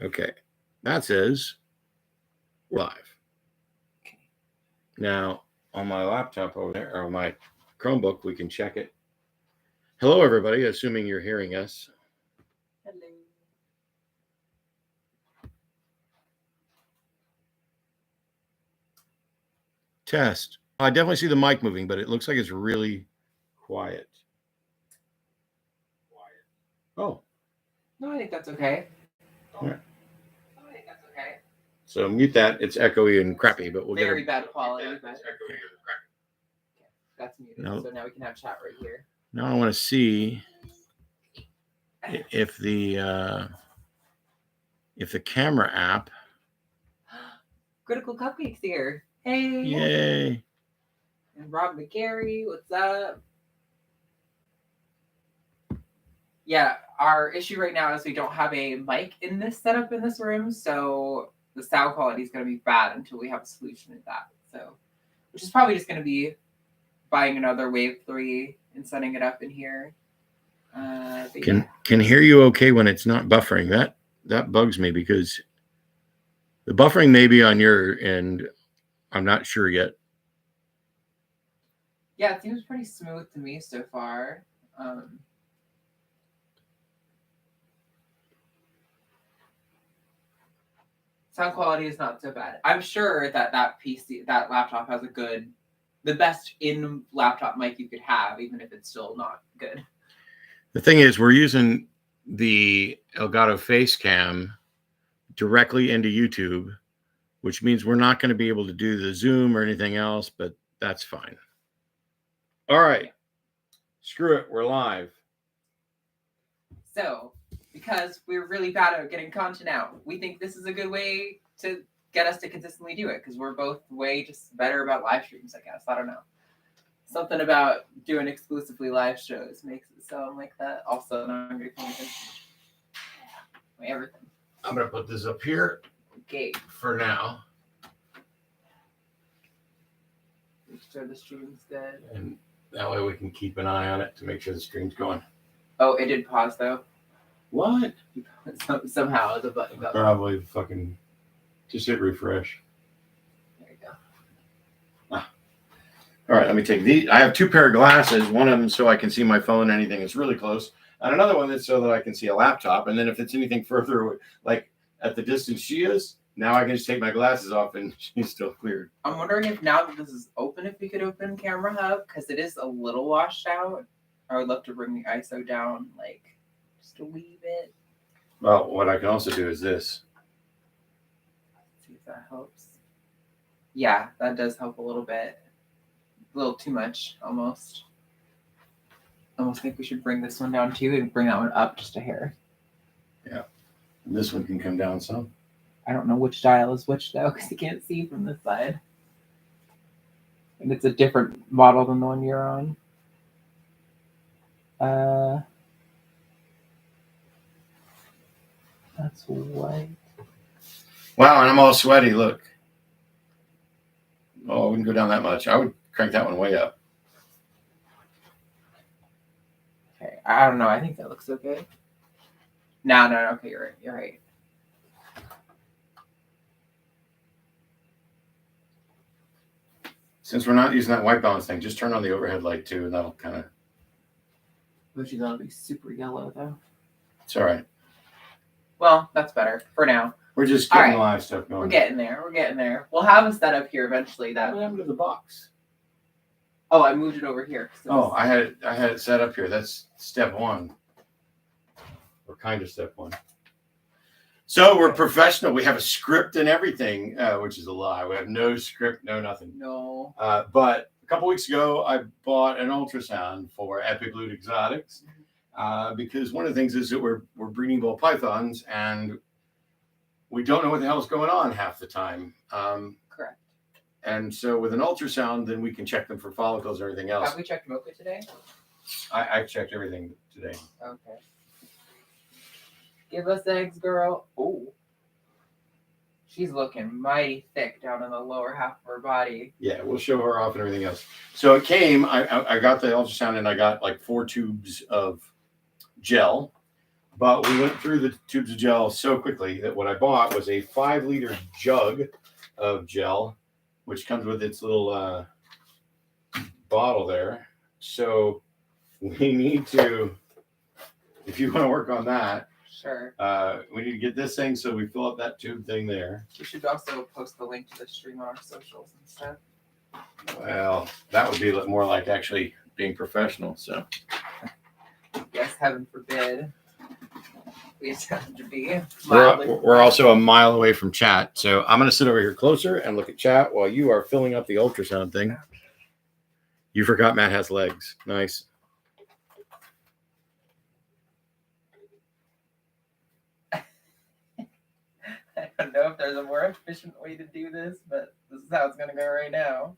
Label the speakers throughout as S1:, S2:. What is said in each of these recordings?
S1: Okay, that says we're live.
S2: Okay.
S1: Now, on my laptop over there, or on my Chromebook, we can check it. Hello, everybody, assuming you're hearing us.
S2: Hello.
S1: Test. I definitely see the mic moving, but it looks like it's really quiet. Oh.
S2: No, I think that's okay.
S1: All right. So mute that. It's echoey and crappy, but we'll
S2: Very
S1: get
S2: bad quality, but that's muted.
S1: No.
S2: So now we can have chat right here.
S1: Now I want to see if the camera app.
S2: Critical Cupcakes here. Hey.
S1: Yay.
S2: And Rob McGarry, what's up? Yeah, our issue right now is we don't have a mic in this setup in this room, so the sound quality is going to be bad until we have a solution to that. So, which is probably just going to be buying another Wave 3 and setting it up in here.
S1: Can hear you okay when it's not buffering. That bugs me because the buffering may be on your end. I'm not sure yet.
S2: Yeah, it seems pretty smooth to me so far. Sound quality is not so bad. I'm sure that laptop has the best in laptop mic you could have, even if it's still not good.
S1: The thing is, we're using the Elgato Facecam directly into YouTube, which means we're not going to be able to do the Zoom or anything else, but that's fine. All right. Screw it. We're live.
S2: So, because we're really bad at getting content out, we think this is a good way to get us to consistently do it, because we're both way just better about live streams, I guess. I don't know. Something about doing exclusively live shows makes it sound like that. Also, not going to everything.
S1: I'm going to put this up here.
S2: Okay.
S1: For now.
S2: Make sure the stream's good.
S1: And that way we can keep an eye on it to make sure the stream's going.
S2: Oh, it did pause though.
S1: What?
S2: Somehow the button got
S1: probably fucking just hit refresh.
S2: There you go.
S1: All right, let me take these. I have two pair of glasses. One of them so I can see my phone, anything that's really close, and another one that's so that I can see a laptop. And then if it's anything further, like at the distance she is, now I can just take my glasses off and she's still cleared.
S2: I'm wondering if now that this is open, if we could open Camera Hub, because it is a little washed out. I would love to bring the ISO down, like, just a wee bit.
S1: Well, what I can also do is this.
S2: Let's see if that helps. Yeah, that does help a little bit. A little too much, almost. I almost think we should bring this one down too and bring that one up just a hair.
S1: Yeah. And this one can come down some.
S2: I don't know which dial is which though, because you can't see from this side. And it's a different model than the one you're on. That's white.
S1: Wow, and I'm all sweaty. Look. Oh, I wouldn't go down that much. I would crank that one way up.
S2: Okay, I don't know. I think that looks okay. No. Okay, you're right. You're right.
S1: Since we're not using that white balance thing, just turn on the overhead light too, and that'll kind of.
S2: Which is gonna be super yellow though.
S1: It's all right.
S2: Well, that's better for now.
S1: We're just getting live stuff going.
S2: We're getting there. We'll have a setup here eventually.
S1: What happened to the box?
S2: Oh, I moved it over here.
S1: Oh, I had it set up here. That's step one. Or kind of step one. So we're professional. We have a script and everything, which is a lie. We have no script, no nothing.
S2: No.
S1: But a couple weeks ago, I bought an ultrasound for Epic Loot Exotics because one of the things is that we're breeding ball pythons and we don't know what the hell is going on half the time.
S2: Correct.
S1: And so with an ultrasound, then we can check them for follicles or everything else.
S2: Have we checked Mocha today?
S1: I checked everything today.
S2: Okay. Give us eggs, girl. Oh. She's looking mighty thick down in the lower half of her body.
S1: Yeah, we'll show her off and everything else. So it came, I got the ultrasound and I got like 4 tubes of gel. But we went through the tubes of gel so quickly that what I bought was a 5-liter jug of gel, which comes with its little bottle there. So we need to, if you want to work on that,
S2: Sure.
S1: we need to get this thing so we fill up that tube thing there.
S2: We should also post the link to the stream on our socials and stuff.
S1: Well, that would be more like actually being professional. So,
S2: yes, heaven forbid. We just have to be.
S1: We're also a mile away from chat. So I'm going to sit over here closer and look at chat while you are filling up the ultrasound thing. You forgot Matt has legs. Nice.
S2: I don't know if there's a more efficient way to do this, but this is how it's going to go right now.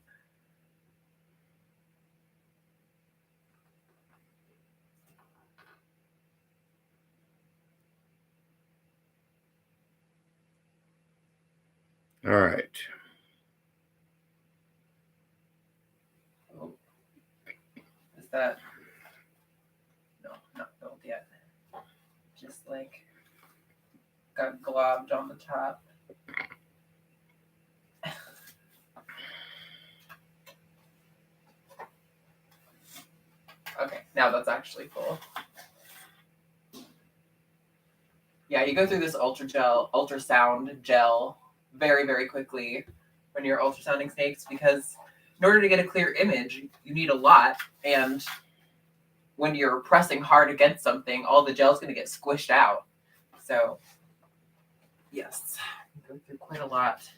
S1: All right.
S2: Oh. Is that? No, not filled yet. Just like got globbed on the top. Okay, now that's actually full. Yeah, you go through this ultrasound gel very, very quickly when you're ultrasounding snakes because in order to get a clear image, you need a lot. And when you're pressing hard against something, all the gel's going to get squished out. So, yes, you go through quite a lot.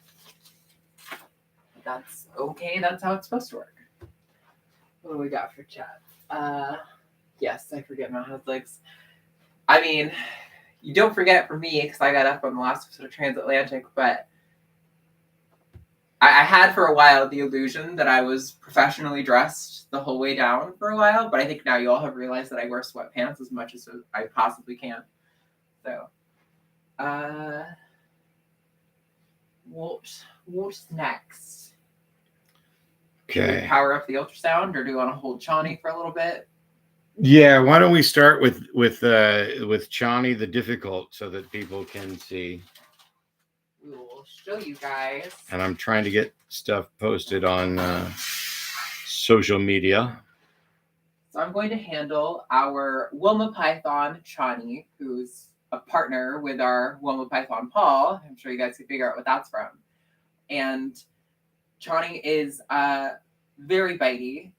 S2: That's okay. That's how it's supposed to work. What do we got for chat? Yes, I forget Matt has legs. I mean, you don't forget for me because I got up on the last episode of Transatlantic, but I had for a while the illusion that I was professionally dressed the whole way down for a while, but I think now you all have realized that I wear sweatpants as much as I possibly can. So, what's next?
S1: Okay.
S2: Should we power up the ultrasound, or do you want to hold Chani for a little bit?
S1: Yeah, why don't we start with Chani the difficult so that people can see.
S2: We will show you guys.
S1: And I'm trying to get stuff posted on social media.
S2: So I'm going to handle our Wilma Python Chani, who's a partner with our Wilma Python Paul. I'm sure you guys can figure out what that's from. And Chani is very bitey.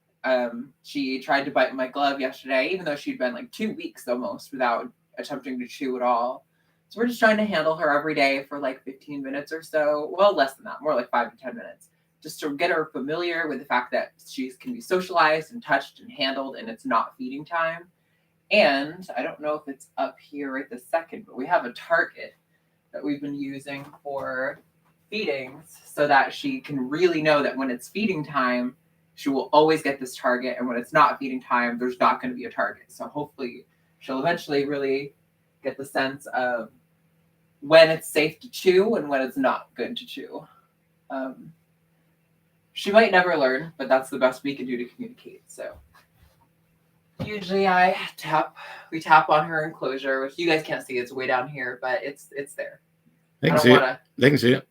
S2: She tried to bite my glove yesterday, even though she'd been like 2 weeks almost without attempting to chew at all. So we're just trying to handle her every day for like 15 minutes or so. Well, less than that, more like 5 to 10 minutes. Just to get her familiar with the fact that she can be socialized and touched and handled and it's not feeding time. And I don't know if it's up here right this second, but we have a target that we've been using for feedings so that she can really know that when it's feeding time, she will always get this target. And when it's not feeding time, there's not going to be a target. So hopefully she'll eventually really get the sense of when it's safe to chew and when it's not good to chew. She might never learn, but that's the best we can do to communicate. So usually we tap on her enclosure, which you guys can't see. It's way down here, but it's there.
S1: They can see it. They can see it.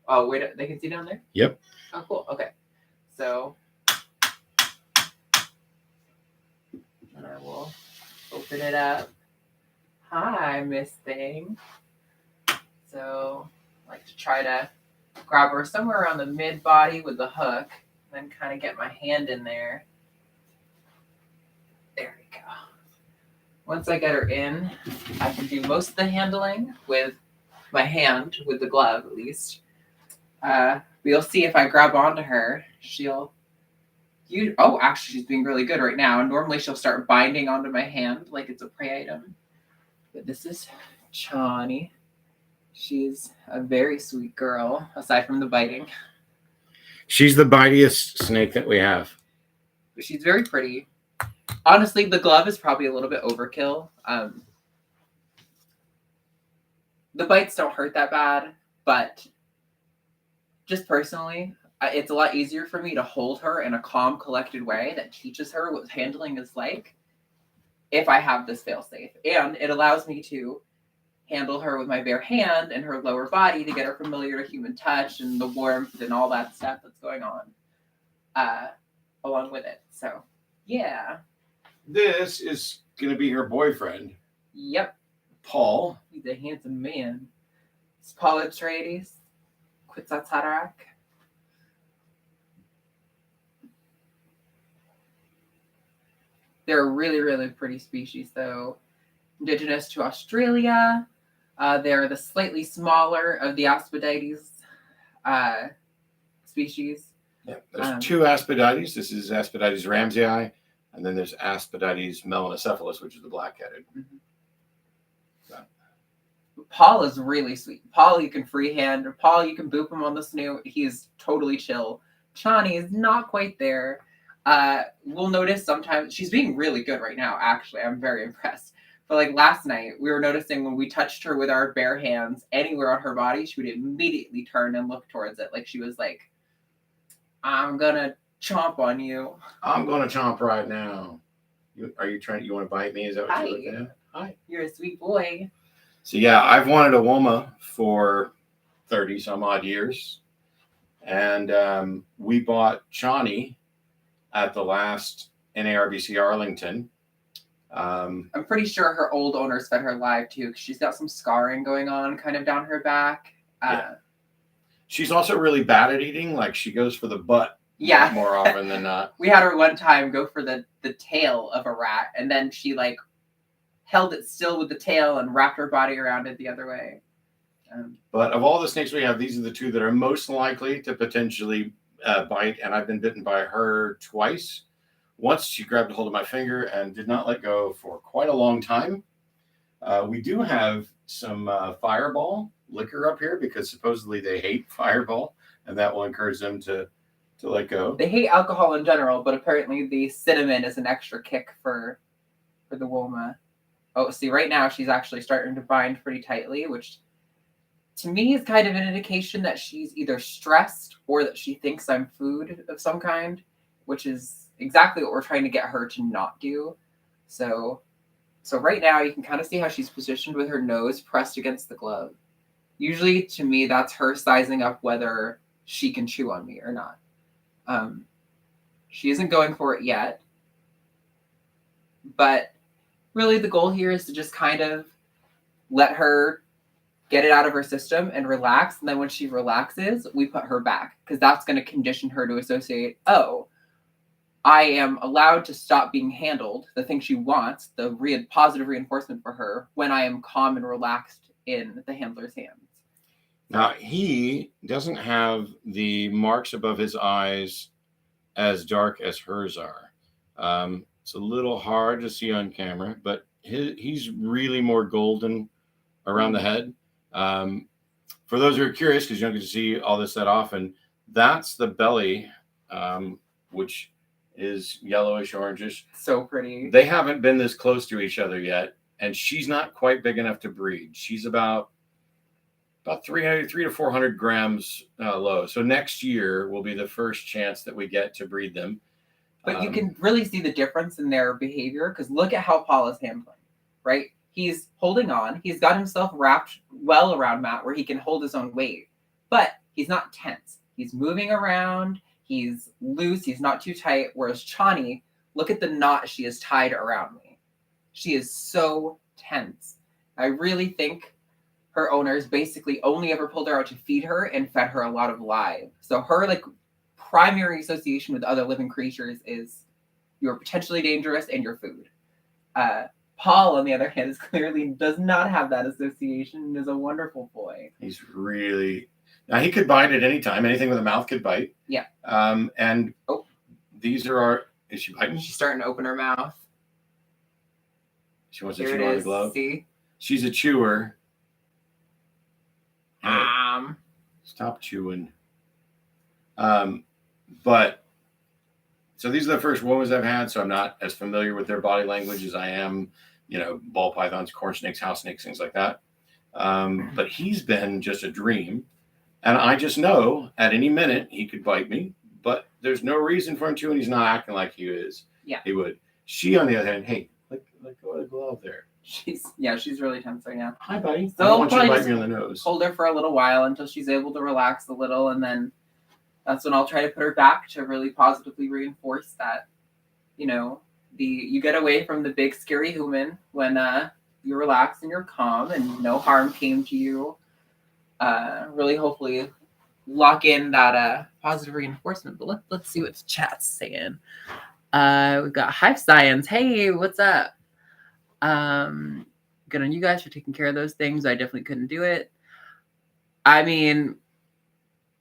S2: Oh, wait, they can see down there?
S1: Yep.
S2: Oh, cool. Okay. So, and I will open it up. Hi, Miss Thing. So, I like to try to grab her somewhere around the mid-body with the hook, then kind of get my hand in there. There we go. Once I get her in, I can do most of the handling with my hand, with the glove at least. We'll see if I grab onto her. Actually, she's being really good right now. Normally, she'll start binding onto my hand like it's a prey item. But this is Chani. She's a very sweet girl, aside from the biting.
S1: She's the bitiest snake that we have.
S2: But she's very pretty. Honestly, the glove is probably a little bit overkill. The bites don't hurt that bad, but just personally, it's a lot easier for me to hold her in a calm, collected way that teaches her what handling is like. if I have this failsafe. And it allows me to handle her with my bare hand and her lower body to get her familiar to human touch and the warmth and all that stuff that's going on along with it. So, yeah.
S1: This is going to be her boyfriend.
S2: Yep.
S1: Paul.
S2: He's a handsome man. It's Paul Atreides. Quetzalcoatl. They're a really, really pretty species, though. Indigenous to Australia. They're the slightly smaller of the Aspidaites species.
S1: Yeah, there's two Aspidaites. This is Aspidaites ramsey, and then there's Aspidaites melanocephalus, which is the black-headed.
S2: Mm-hmm. So. Paul is really sweet. Paul, you can freehand. Paul, you can boop him on the snoot. He's totally chill. Chani is not quite there. We'll notice sometimes she's being really good right now. Actually, I'm very impressed. But like last night, we were noticing when we touched her with our bare hands anywhere on her body, she would immediately turn and look towards it, like she was like, "I'm gonna chomp on you.
S1: I'm gonna chomp right now." Are you trying? You want to bite me? Is that what
S2: Hi.
S1: you're looking at? Hi.
S2: You're a sweet boy.
S1: So yeah, I've wanted a Woma for 30 some odd years, and we bought Chani at the last NARBC Arlington.
S2: I'm pretty sure her old owners fed her live too, because she's got some scarring going on kind of down her back.
S1: Yeah. She's also really bad at eating. Like she goes for the butt more often than not.
S2: We had her one time go for the tail of a rat, and then she like held it still with the tail and wrapped her body around it the other way.
S1: But of all the snakes we have, these are the two that are most likely to potentially bite, and I've been bitten by her twice. Once she grabbed a hold of my finger and did not let go for quite a long time. We do have some Fireball liquor up here because supposedly they hate Fireball, and that will encourage them to let go.
S2: They hate alcohol in general, but apparently the cinnamon is an extra kick for the Woma. Oh, see, right now she's actually starting to bind pretty tightly, which to me is kind of an indication that she's either stressed or that she thinks I'm food of some kind, which is exactly what we're trying to get her to not do. So right now you can kind of see how she's positioned with her nose pressed against the glove. Usually to me, that's her sizing up whether she can chew on me or not. She isn't going for it yet, but really the goal here is to just kind of let her get it out of her system and relax. And then when she relaxes, we put her back, because that's going to condition her to associate, oh, I am allowed to stop being handled, the thing she wants, the positive reinforcement for her, when I am calm and relaxed in the handler's hands.
S1: Now, he doesn't have the marks above his eyes as dark as hers are. It's a little hard to see on camera, but he's really more golden around the head. For those who are curious, because you don't get to see all this that often, that's the belly, which is yellowish orangish.
S2: So pretty.
S1: They haven't been this close to each other yet, and she's not quite big enough to breed. She's about 300 to 400 grams low. So next year will be the first chance that we get to breed them.
S2: But you can really see the difference in their behavior, because look at how Paul is handling, right? He's holding on. He's got himself wrapped well around Matt where he can hold his own weight, but he's not tense. He's moving around. He's loose. He's not too tight. Whereas Chani, look at the knot she has tied around me. She is so tense. I really think her owners basically only ever pulled her out to feed her and fed her a lot of live. So her like primary association with other living creatures is you're potentially dangerous and your food. Paul, on the other hand, clearly does not have that association and is a wonderful boy.
S1: He's really... Now, he could bite at any time. Anything with a mouth could bite.
S2: Yeah.
S1: And these are our... Is she biting?
S2: She's starting to open her mouth.
S1: She wants to chew on the glove.
S2: See?
S1: She's a chewer.
S2: Stop
S1: chewing. But... So these are the first Womas I've had, so I'm not as familiar with their body language as I am, ball pythons, corn snakes, house snakes, things like that. But he's been just a dream. And I just know at any minute he could bite me, but there's no reason for him to, and he's not acting like he is.
S2: Yeah.
S1: He would. She, on the other hand, hey, Let go of the glove there.
S2: She's really tense right now.
S1: Hi, buddy.
S2: So
S1: I don't want you to
S2: probably
S1: bite me on the nose.
S2: Hold her for a little while until she's able to relax a little, and then that's when I'll try to put her back to really positively reinforce that, you get away from the big scary human when you relax and you're calm and no harm came to you. Really, hopefully, lock in that positive reinforcement. But let's see what the chat's saying. We've got Hive Science. Hey, what's up? Good on you guys for taking care of those things. I definitely couldn't do it. I mean,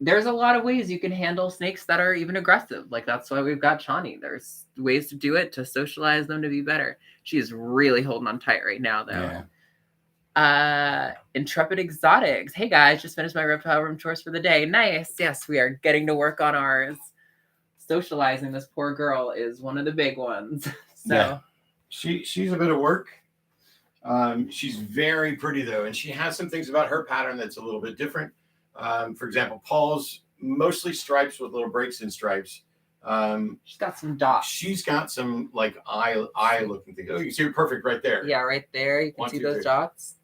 S2: there's a lot of ways you can handle snakes that are even aggressive. Like, that's why we've got Chani. There's ways to do it, to socialize them to be better. She is really holding on tight right now, though. Yeah. Intrepid Exotics. Hey, guys, just finished my Reptile Room chores for the day. Nice. Yes, we are getting to work on ours. Socializing this poor girl is one of the big ones. So
S1: yeah. She's a bit of work. She's very pretty, though, and she has some things about her pattern that's a little bit different. For example, Paul's mostly stripes with little breaks in stripes.
S2: She's got some dots.
S1: She's got some like eye looking things. Oh, you can see her perfect right there.
S2: Yeah, right there. You can see those dots.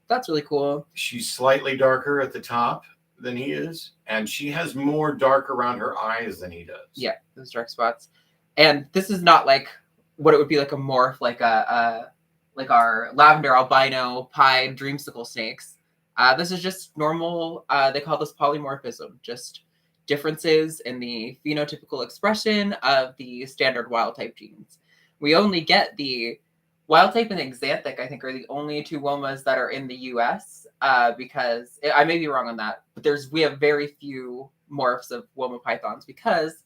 S2: That's really cool.
S1: She's slightly darker at the top than he is, and she has more dark around her eyes than he does.
S2: Yeah, those dark spots. And this is not like what it would be like a morph, like our lavender albino pied dreamsicle snakes. This is just normal. They call this polymorphism, just differences in the phenotypical expression of the standard wild type genes. We only get the wild type and the xanthic, I think, are the only two womas that are in the U.S. Because I may be wrong on that, but we have very few morphs of woma pythons because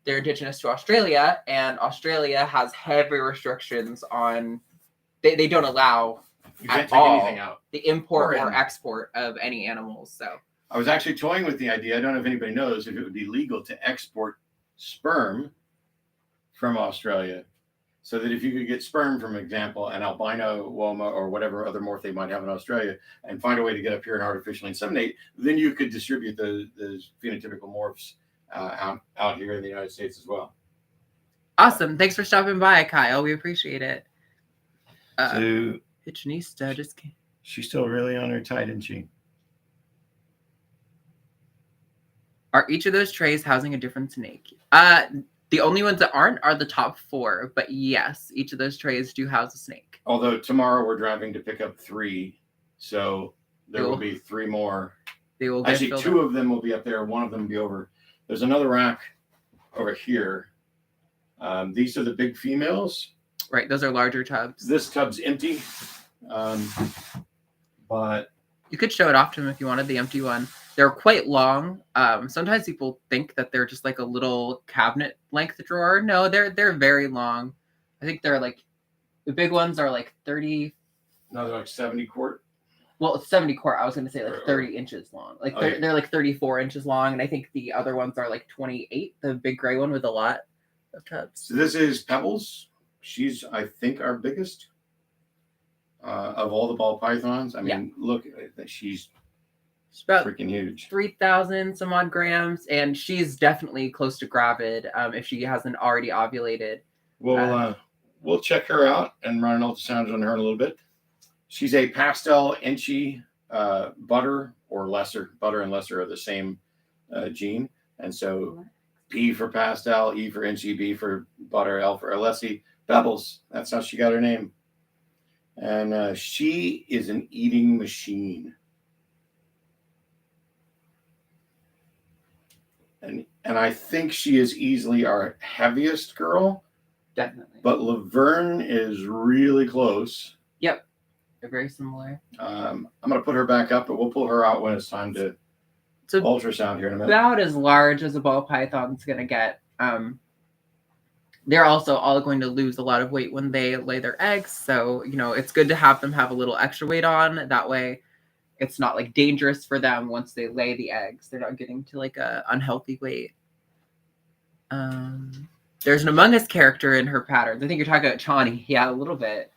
S2: they're indigenous to Australia, and Australia has heavy restrictions on. They don't allow
S1: you can't take anything out.
S2: The import or export of any animals. So
S1: I was actually toying with the idea. I don't know if anybody knows if it would be legal to export sperm from Australia, so that if you could get sperm, from example, an albino woma or whatever other morph they might have in Australia, and find a way to get up here and artificially inseminate, then you could distribute those phenotypical morphs out here in the United States as well.
S2: Awesome. Thanks for stopping by, Kyle. We appreciate it.
S1: So
S2: Hitchinista just came.
S1: She's still really on her tight, isn't she?
S2: Are each of those trays housing a different snake? The only ones that aren't are the top 4, but yes, each of those trays do house a snake.
S1: Although tomorrow we're driving to pick up 3, so there will be 3 more.
S2: They will
S1: actually 2 of them will be up there. One of them will be over. There's another rack over here. These are the big females.
S2: Right, those are larger tubs.
S1: This tub's empty, but
S2: you could show it off to them if you wanted the empty one. They're quite long. Sometimes people think that they're just like a little cabinet length drawer. No, they're very long. I think they're like the big ones are like 30.
S1: No, they're like 70 quart.
S2: Well, it's 70 quart. I was going to say like 30 inches long. Like they're like 34 inches long, and I think the other ones are like 28. The big gray one with a lot of tubs.
S1: So this is Pebbles. She's, I think, our biggest of all the ball pythons. I mean, look, she's about freaking huge.
S2: 3,000 some odd grams, and she's definitely close to gravid if she hasn't already ovulated.
S1: We'll check her out and run an ultrasound on her in a little bit. She's a pastel inchy butter or lesser. Butter and lesser are the same gene, and so P for pastel, E for inchy, B for butter, L for Alessi. Pebbles, that's how she got her name. And she is an eating machine. And I think she is easily our heaviest girl.
S2: Definitely.
S1: But Laverne is really close.
S2: Yep. They're very similar.
S1: I'm going to put her back up, but we'll pull her out when it's time to ultrasound here in a minute.
S2: About as large as a ball python's going to get. They're also all going to lose a lot of weight when they lay their eggs. So, it's good to have them have a little extra weight on. That way it's not like dangerous for them once they lay the eggs. They're not getting to like a unhealthy weight. There's an Among Us character in her patterns. I think you're talking about Chani. Yeah, a little bit.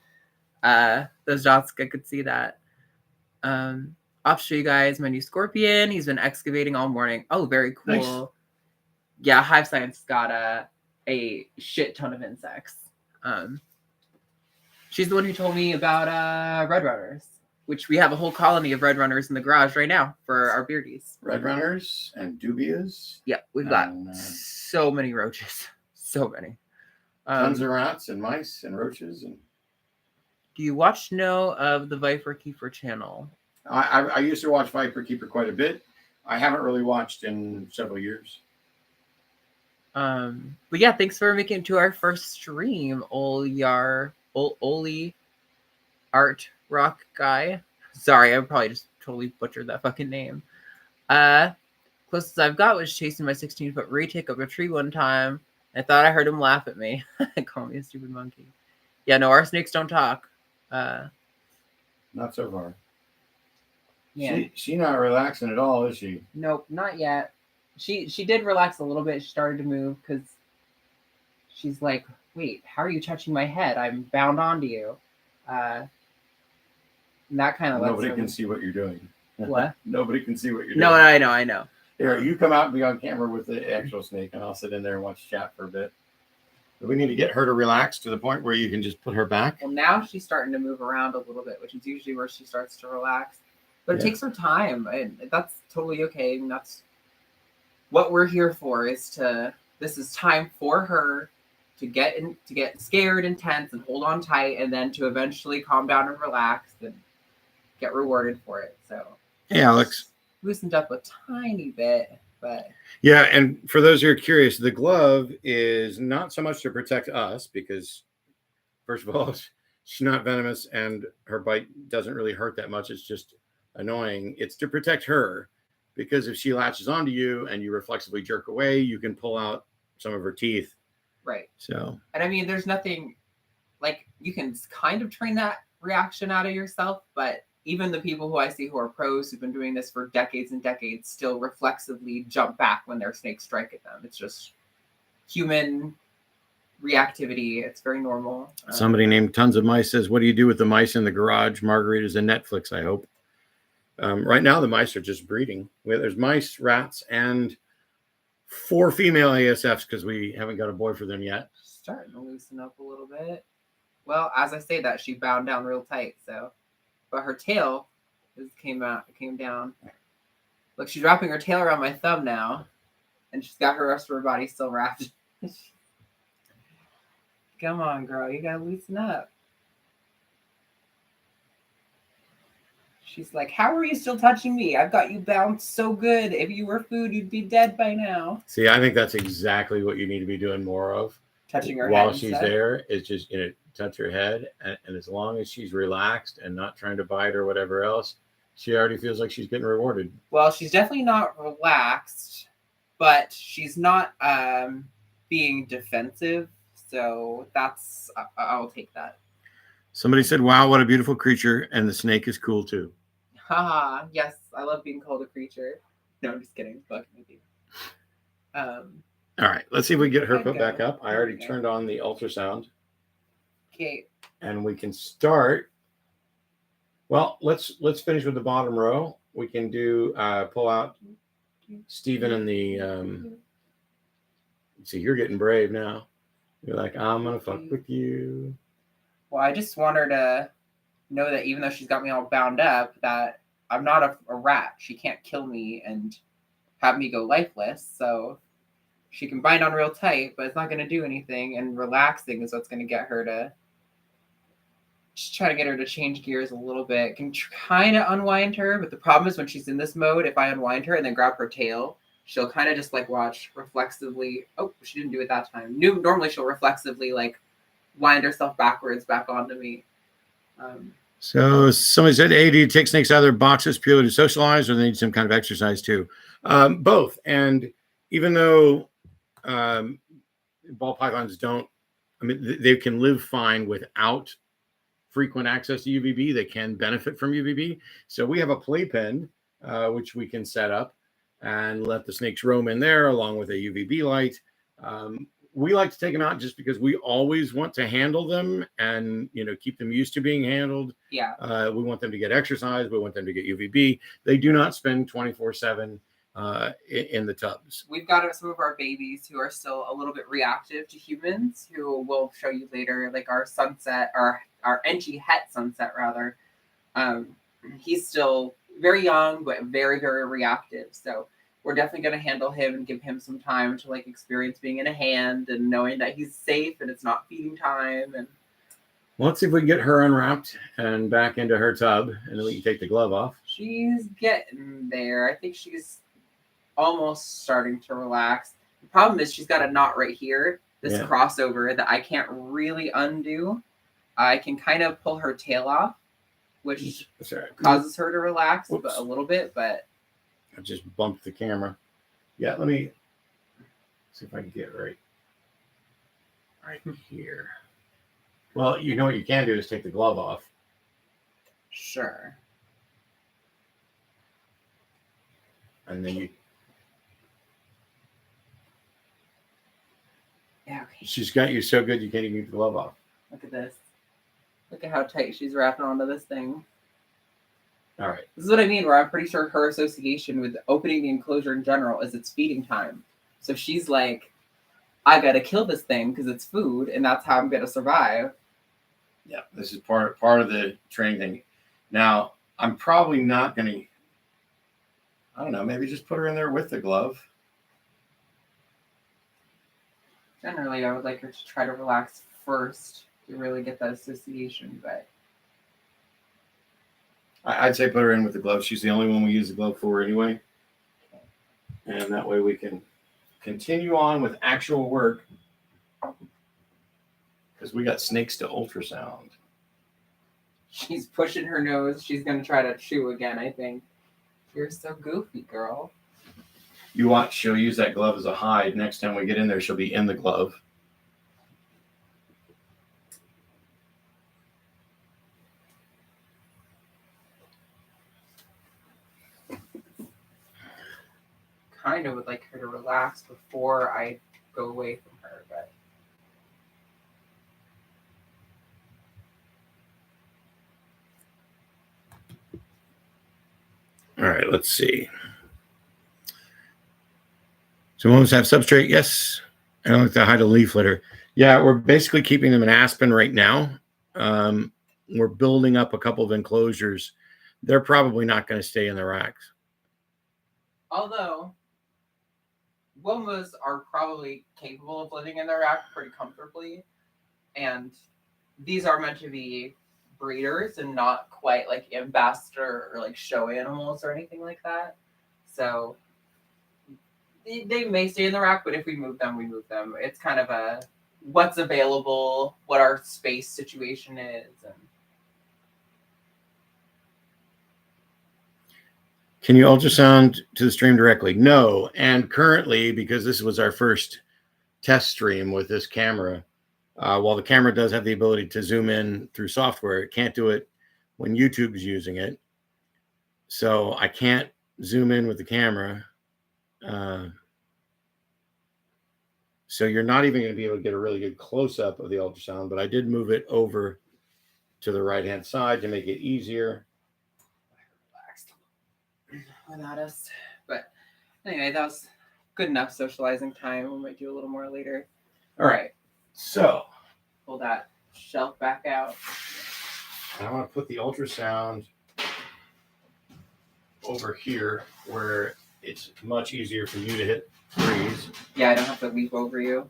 S2: Those dots, I could see that. I'll show you guys my new scorpion. He's been excavating all morning. Oh, very cool. Nice. Yeah, Hive Science got a shit ton of insects. She's the one who told me about red runners, which we have a whole colony of red runners in the garage right now for our beardies.
S1: Red runners and dubias.
S2: Yeah, we've got so many roaches. So many.
S1: Tons of rats and mice and roaches. And
S2: do you watch of the Viper Keeper channel?
S1: I used to watch Viper Keeper quite a bit. I haven't really watched in several years.
S2: But yeah, thanks for making it to our first stream, Oli Art Rock Guy. Sorry, I probably just totally butchered that fucking name. Closest I've got was chasing my 16-foot retake up a tree one time. I thought I heard him laugh at me. Call me a stupid monkey. Yeah, no, our snakes don't talk.
S1: Not so far.
S2: Yeah.
S1: She not relaxing at all, is she?
S2: Nope, not yet. She did relax a little bit. She started to move because she's like, wait, how are you touching my head? I'm bound onto you. And that kind of
S1: nobody can see what you're doing.
S2: What?
S1: Nobody can see what you're doing.
S2: No, I know.
S1: Here, you come out and be on camera with the actual snake, and I'll sit in there and watch chat for a bit. But we need to get her to relax to the point where you can just put her back.
S2: Well, now she's starting to move around a little bit, which is usually where she starts to relax. But it takes her time, and that's totally okay. And that's what we're here for. This is time for her to get scared and tense and hold on tight, and then to eventually calm down and relax and get rewarded for it. So
S1: hey, Alex.
S2: Loosened up a tiny bit, but
S1: yeah. And for those who are curious, the glove is not so much to protect us because, first of all, she's not venomous and her bite doesn't really hurt that much. It's just annoying. It's to protect her because if she latches onto you and you reflexively jerk away, you can pull out some of her teeth.
S2: Right.
S1: So,
S2: and I mean, there's nothing like you can kind of train that reaction out of yourself, but even the people who I see who are pros who've been doing this for decades and decades still reflexively jump back when their snakes strike at them. It's just human reactivity. It's very normal.
S1: Somebody named Tons of Mice says, what do you do with the mice in the garage? Margaritas and Netflix, I hope. Right now, the mice are just breeding. There's mice, rats, and 4 female ASFs because we haven't got a boy for them yet.
S2: Starting to loosen up a little bit. Well, as I say that, she bound down real tight, so... But her tail came down. Look, she's wrapping her tail around my thumb now. And she's got her rest of her body still wrapped. Come on, girl. You gotta loosen up. She's like, how are you still touching me? I've got you bound so good. If you were food, you'd be dead by now.
S1: See, I think that's exactly what you need to be doing more of.
S2: Touching her
S1: while
S2: head
S1: she's there. It's just, touch her head. And as long as she's relaxed and not trying to bite or whatever else, she already feels like she's getting rewarded.
S2: Well, she's definitely not relaxed, but she's not being defensive. So I'll take that.
S1: Somebody said, wow, what a beautiful creature. And the snake is cool too.
S2: Haha, yes, I love being called a creature. No, I'm just kidding. Fucking with you.
S1: All right, let's see if we get her put back up. I already turned on the ultrasound.
S2: Okay.
S1: And we can start. Well, let's finish with the bottom row. We can do pull out Stephen and the see, you're getting brave now. You're like, I'm gonna fuck with you.
S2: Well, I just want her to know that even though she's got me all bound up, that I'm not a rat. She can't kill me and have me go lifeless. So she can bind on real tight, but it's not going to do anything. And relaxing is what's going to get her to just try to get her to change gears a little bit. Can kind of unwind her, but the problem is when she's in this mode, if I unwind her and then grab her tail, she'll kind of just like watch reflexively. Oh, she didn't do it that time. Normally she'll reflexively like wind herself backwards back onto me.
S1: So somebody said, hey, do you take snakes out of their boxes purely to socialize or they need some kind of exercise too? Both. And even though ball pythons don't, I mean, they can live fine without frequent access to UVB. They can benefit from UVB. So we have a playpen, which we can set up and let the snakes roam in there along with a UVB light. We like to take them out just because we always want to handle them and, keep them used to being handled.
S2: Yeah.
S1: We want them to get exercise. We want them to get UVB. They do not spend 24/7 in the tubs.
S2: We've got some of our babies who are still a little bit reactive to humans, who we'll show you later, like our sunset, our our Enchi Het Sunset rather. He's still very young, but very, very reactive. So we're definitely going to handle him and give him some time to like experience being in a hand and knowing that he's safe and it's not feeding time. And
S1: well, let's see if we can get her unwrapped and back into her tub, and then we can take the glove off.
S2: she's getting there. I think she's almost starting to relax. The problem is she's got a knot right here, this
S1: Yeah.
S2: crossover that I can't really undo. I can kind of pull her tail off, which
S1: Sorry.
S2: causes her to relax
S1: Whoops.
S2: but a little bit, but
S1: I just bumped the camera. Yeah, let me see if I can get right here. Well, you know what you can do is take the glove off.
S2: sure.
S1: And then
S2: Yeah, okay.
S1: she's got you so good you can't even get the glove off.
S2: Look at this. Look at how tight she's wrapping onto this thing.
S1: All right.
S2: This is what I mean, where I'm pretty sure her association with opening the enclosure in general is it's feeding time. So she's like, I gotta kill this thing because it's food, and that's how I'm gonna survive.
S1: Yeah, this is part of the training thing. Now, I'm probably not going to, I don't know, maybe just put her in there with the glove.
S2: Generally, I would like her to try to relax first to really get that association, but
S1: I'd say put her in with the glove. She's the only one we use the glove for anyway. And that way we can continue on with actual work. Because we got snakes to ultrasound.
S2: she's pushing her nose. She's gonna try to chew again, I think. You're so goofy, girl.
S1: You watch, she'll use that glove as a hide. Next time we get in there, she'll be in the glove.
S2: Kind of would like her to relax before I go away from her, but
S1: All right, let's see. So moments have substrate? Yes. I don't like to hide a leaf litter. Yeah, we're basically keeping them in aspen right now. We're building up a couple of enclosures. They're probably not going to stay in the racks.
S2: although Womas are probably capable of living in their rack pretty comfortably, and these are meant to be breeders and not quite like ambassador or like show animals or anything like that. So they may stay in the rack, but if we move them, we move them. It's kind of a what's available, what our space situation is, and
S1: Can you ultrasound to the stream directly? No. And currently, because this was our first test stream with this camera, while the camera does have the ability to zoom in through software, it can't do it when YouTube's using it. So I can't zoom in with the camera. So you're not even going to be able to get a really good close-up of the ultrasound, but I did move it over to the right-hand side to make it easier.
S2: relaxed without us. But anyway, that was good enough socializing time. We might do a little more later.
S1: All right. So
S2: Pull that shelf back out.
S1: I want to put the ultrasound over here where it's much easier for you to hit freeze.
S2: Yeah, I don't have to leap over you.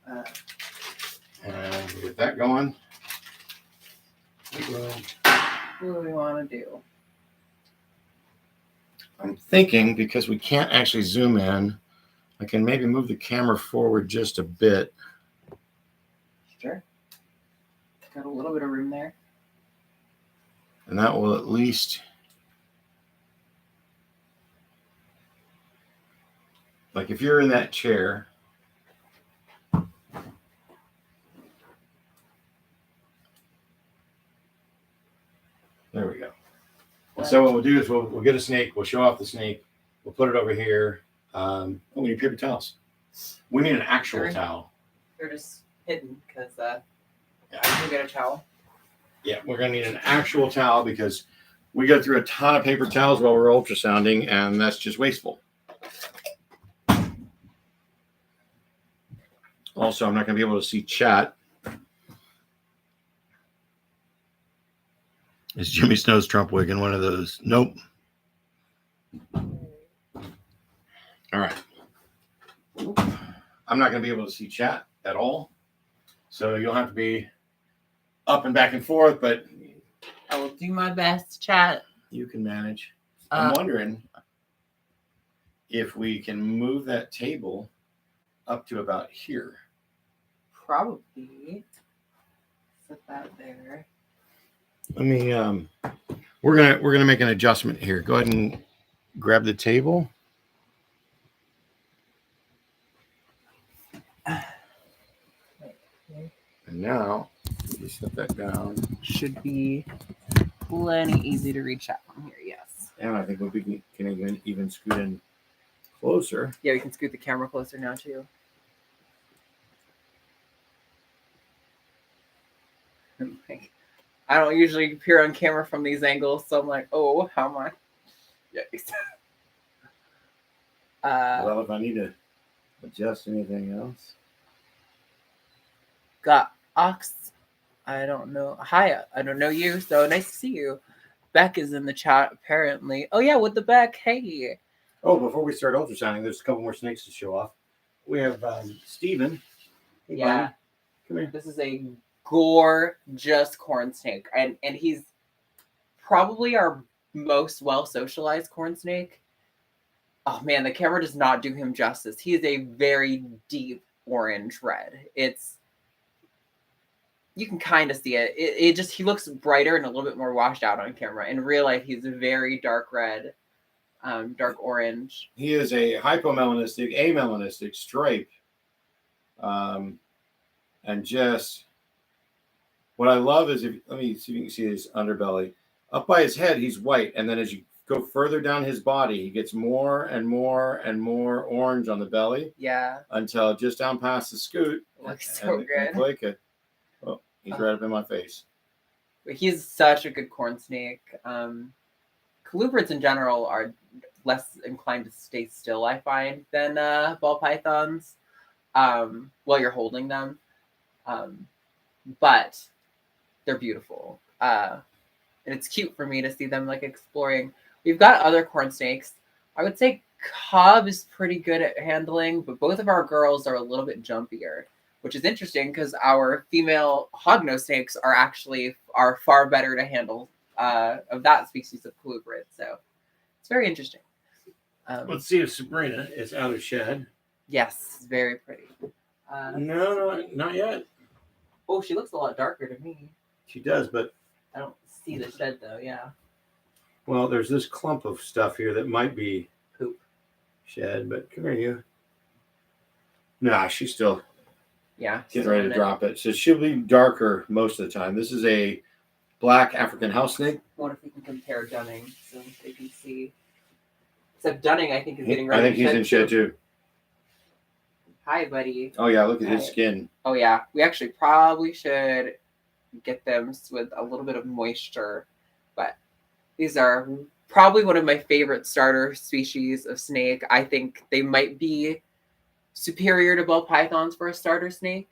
S1: And get that going.
S2: What do we want to do?
S1: I'm thinking, because we can't actually zoom in, I can maybe move the camera forward just a bit.
S2: Sure. Got a little bit of room there.
S1: And that will at least, like if you're in that chair, there we go. And so what we'll do is we'll get a snake, we'll show off the snake, we'll put it over here. Oh, we need paper towels. We need an actual
S2: Sure.
S1: towel.
S2: They're just hidden because I
S1: Yeah.
S2: can get a towel.
S1: Yeah, we're going to need an actual towel because we go through a ton of paper towels while we're ultrasounding, and that's just wasteful. Also, I'm not going to be able to see chat. Is Jimmy Snow's Trump wig in one of those? Nope. All right. I'm not going to be able to see chat at all. So you'll have to be up and back and forth, but
S2: I will do my best, chat.
S1: You can manage. I'm wondering if we can move that table up to about here.
S2: Probably. Set that there.
S1: Let me we're gonna make an adjustment here. Go ahead and grab the table. And now you set that down.
S2: Should be plenty easy to reach out from here, yes.
S1: And I think we can even scoot in closer.
S2: Yeah, we can scoot the camera closer now too. Like, I don't usually appear on camera from these angles, so I'm like, oh, how am I? Yikes.
S1: Well, if I need to adjust anything else.
S2: Got Ox. I don't know. Hi, I don't know you, so nice to see you. Beck is in the chat, apparently. Oh, yeah, with the Beck. Hey.
S1: Oh, before we start ultrasounding, there's a couple more snakes to show off. We have Steven. Hey,
S2: yeah.
S1: buddy. Come here.
S2: This is a gorgeous corn snake. And he's probably our most well-socialized corn snake. Oh, man, the camera does not do him justice. He is a very deep orange red. You can kind of see it. It just, he looks brighter and a little bit more washed out on camera. In real life, he's a very dark red, dark orange.
S1: He is a hypomelanistic, amelanistic stripe. And just what I love is let me see if you can see his underbelly. Up by his head, he's white. And then as you go further down his body, he gets more and more and more orange on the belly.
S2: Yeah.
S1: Until just down past the scoot.
S2: Looks so good.
S1: Click it. Oh, he's right up in my face.
S2: But he's such a good corn snake. Colubrids in general are less inclined to stay still, I find, than ball pythons while you're holding them. But they're beautiful. And it's cute for me to see them like exploring. We've got other corn snakes. I would say Cobb is pretty good at handling, but both of our girls are a little bit jumpier, which is interesting because our female hognose snakes are far better to handle of that species of colubrid. So it's very interesting.
S1: Let's see if Sabrina is out of shed.
S2: Yes, very pretty.
S1: No, not yet.
S2: Oh, she looks a lot darker to me.
S1: She does, but
S2: I don't see the shed though. Yeah.
S1: Well, there's this clump of stuff here that might be
S2: poop
S1: shed, but come here, you. Nah, she's still getting ready to drop it. So she'll be darker most of the time. This is a black African house snake.
S2: I wonder if we can compare Dunning so they can see. Except Dunning, I think, is getting ready.
S1: I think he's in shed too.
S2: Hi, buddy.
S1: Oh yeah, look at his skin.
S2: Oh yeah, we actually probably should get them with a little bit of moisture, but these are probably one of my favorite starter species of snake. I think they might be superior to ball pythons for a starter snake.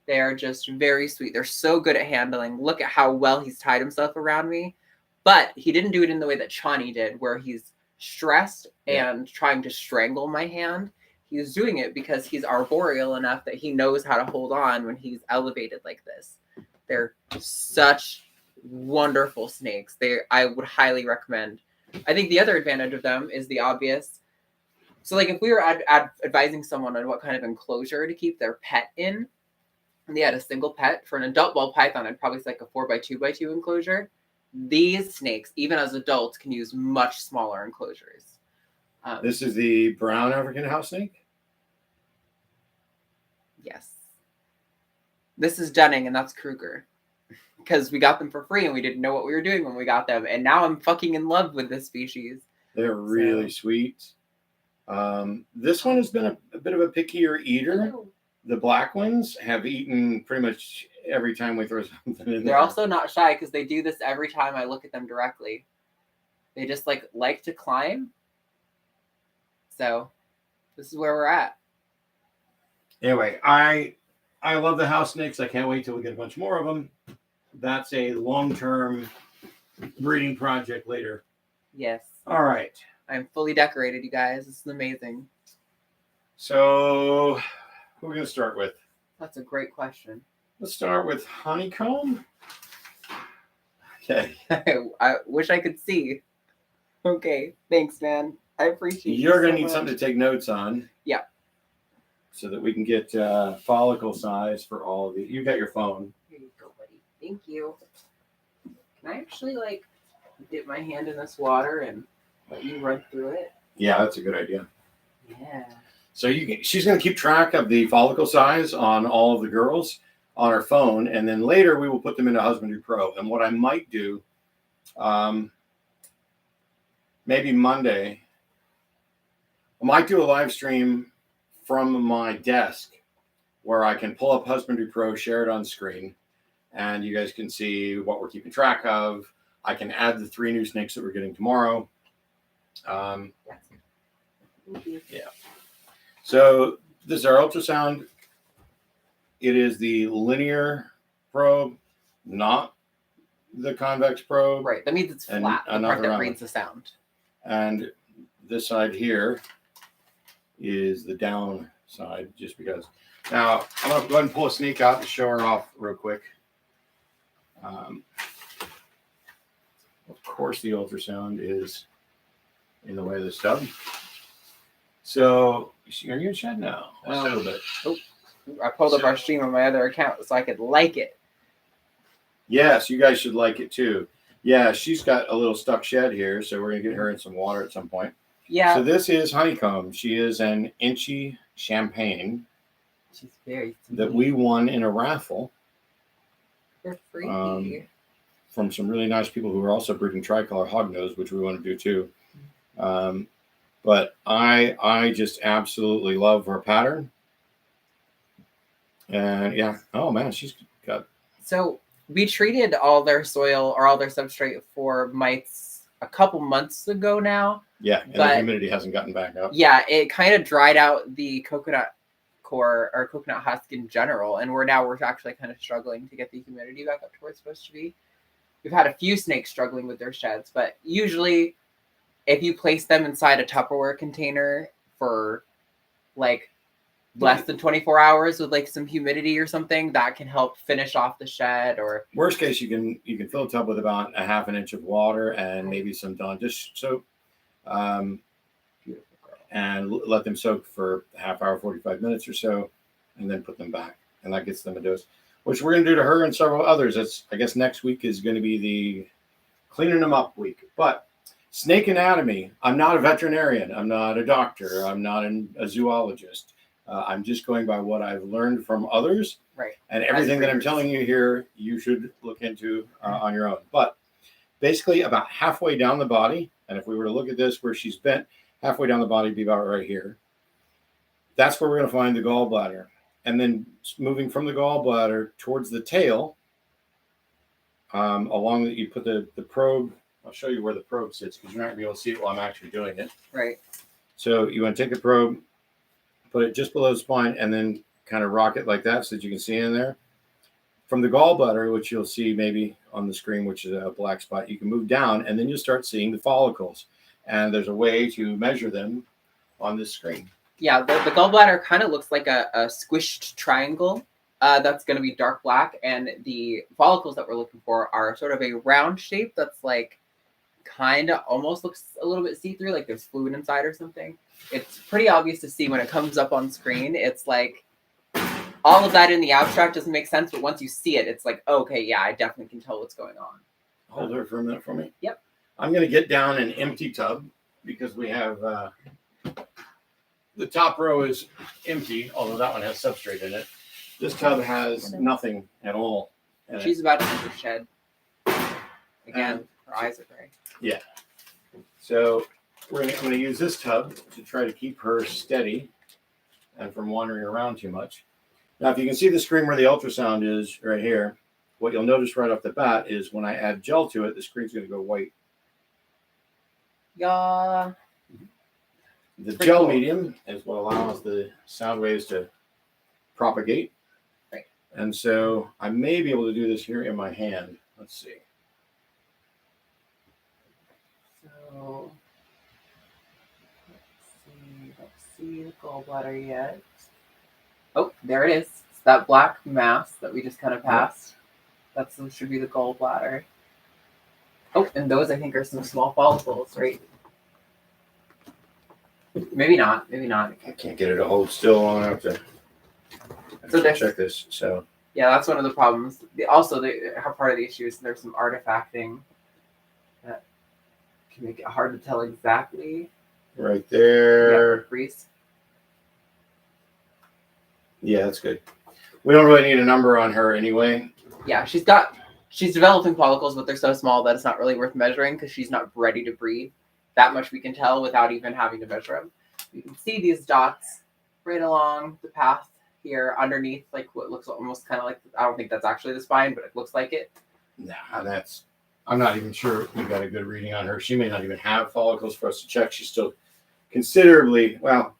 S2: They are just very sweet. They're so good at handling. Look at how well he's tied himself around me. But he didn't do it in the way that Chani did, where he's stressed and trying to strangle my hand. He's doing it because he's arboreal enough that he knows how to hold on when he's elevated like this. They're such wonderful snakes. I would highly recommend. I think the other advantage of them is the obvious. So like if we were advising someone on what kind of enclosure to keep their pet in, and they had a single pet, for an adult ball python, I'd probably say like a 4x2x2 enclosure. These snakes, even as adults, can use much smaller enclosures.
S1: This is the brown African house snake?
S2: Yes. This is Dunning, and that's Kruger. Because we got them for free, and we didn't know what we were doing when we got them. And now I'm fucking in love with this species.
S1: They're really sweet. This one has been a bit of a pickier eater.
S2: Oh.
S1: The black ones have eaten pretty much every time we throw something in there.
S2: They're also not shy because they do this every time I look at them directly. They just like to climb. So this is where we're at.
S1: Anyway, I love the house snakes. I can't wait till we get a bunch more of them. That's a long-term breeding project later.
S2: Yes.
S1: All right.
S2: I'm fully decorated, you guys. This is amazing.
S1: So, who are we going to start with?
S2: That's a great question.
S1: Let's start with honeycomb. Okay.
S2: I wish I could see. Okay. Thanks, man. I appreciate
S1: You're going
S2: so
S1: to need
S2: much.
S1: something to take notes on.
S2: Yeah.
S1: So that we can get follicle size for all of you. You got your phone.
S2: Here you go, buddy. Thank you. Can I actually dip my hand in this water and let you run through it?
S1: Yeah, that's a good idea.
S2: Yeah.
S1: So she's going to keep track of the follicle size on all of the girls on her phone, and then later we will put them into Husbandry Pro. And what I might do, maybe Monday, I might do a live stream from my desk where I can pull up Husbandry Pro, share it on screen, and you guys can see what we're keeping track of. I can add the 3 new snakes that we're getting tomorrow. Yeah. So this is our ultrasound. It is the linear probe, not the convex probe.
S2: Right. That means it's
S1: And
S2: flat. The part that reads the sound.
S1: And this side here is the down side, just because. Now, I'm going to go ahead and pull a snake out to show her off real quick. Of course, the ultrasound is in the way of the stub. So, are you in shed now? A little bit.
S2: Oh, I pulled up our stream on my other account so I could like it.
S1: Yes, you guys should like it too. Yeah, she's got a little stuck shed here, so we're going to get her in some water at some point.
S2: Yeah.
S1: So this is honeycomb. She is an inchy champagne.
S2: She's very sweet.
S1: That we won in a raffle.
S2: For free.
S1: From some really nice people who are also breeding tricolor hognose, which we want to do too. But I just absolutely love her pattern. And yeah, oh man, she's got.
S2: So we treated all their soil or all their substrate for mites a couple months ago now.
S1: Yeah, and the humidity hasn't gotten back up.
S2: Yeah, it kind of dried out the coconut core or coconut husk in general, and we're actually kind of struggling to get the humidity back up to where it's supposed to be. We've had a few snakes struggling with their sheds, but usually if you place them inside a Tupperware container for less than 24 hours with some humidity or something, that can help finish off the shed. Or
S1: worst case, you can fill a tub with about a half an inch of water and maybe some Dawn dish soap, and let them soak for a half hour, 45 minutes or so, and then put them back, and that gets them a dose, which we're going to do to her and several others. I guess next week is going to be the cleaning them up week. But snake anatomy, I'm not a veterinarian, I'm not a doctor, I'm not a zoologist. I'm just going by what I've learned from others.
S2: Right.
S1: And everything that I'm telling you here, you should look into on your own. But basically about halfway down the body, and if we were to look at this where she's bent, halfway down the body would be about right here. That's where we're going to find the gallbladder. And then moving from the gallbladder towards the tail, along that you put the probe. I'll show you where the probe sits because you're not going to be able to see it while I'm actually doing it.
S2: Right.
S1: So you want to take the probe, put it just below the spine, and then kind of rock it like that so that you can see in there. From the gallbladder, which you'll see maybe on the screen, which is a black spot, you can move down, and then you'll start seeing the follicles. And there's a way to measure them on this screen.
S2: Yeah, the gallbladder kind of looks like a squished triangle. That's going to be dark black, and the follicles that we're looking for are sort of a round shape that's kind of almost looks a little bit see-through, like there's fluid inside or something. It's pretty obvious to see when it comes up on screen. It's all of that in the abstract doesn't make sense, but once you see it, it's okay, yeah, I definitely can tell what's going on.
S1: Hold her for a minute for me.
S2: Yep.
S1: I'm going to get down an empty tub because we have the top row is empty, although that one has substrate in it. This tub has nothing at all.
S2: She's about to enter shed. Again, her eyes are gray.
S1: Yeah. So I'm going to use this tub to try to keep her steady and from wandering around too much. Now, if you can see the screen where the ultrasound is right here, what you'll notice right off the bat is when I add gel to it, the screen's going to go white.
S2: Yeah.
S1: The gel medium is what allows the sound waves to propagate.
S2: Right.
S1: And so I may be able to do this here in my hand. Let's see.
S2: So let's see the gallbladder yet. Oh, there it is. It's that black mass that we just kind of passed. That should be the gallbladder. Oh, and those I think are some small follicles, right? Maybe not. Maybe not.
S1: I can't get it to hold still long enough to check this. So
S2: yeah, that's one of the problems. Also, part of the issue is there's some artifacting that can make it hard to tell exactly.
S1: Right there.
S2: Yeah, crease.
S1: Yeah, that's good. We don't really need a number on her anyway.
S2: Yeah, she's developing follicles, but they're so small that it's not really worth measuring because she's not ready to breed. That much we can tell without even having to measure them. You can see these dots right along the path here underneath, like what looks almost kind of like, I don't think that's actually the spine, but it looks like it.
S1: Nah, I'm not even sure we got a good reading on her. She may not even have follicles for us to check. She's still considerably, well,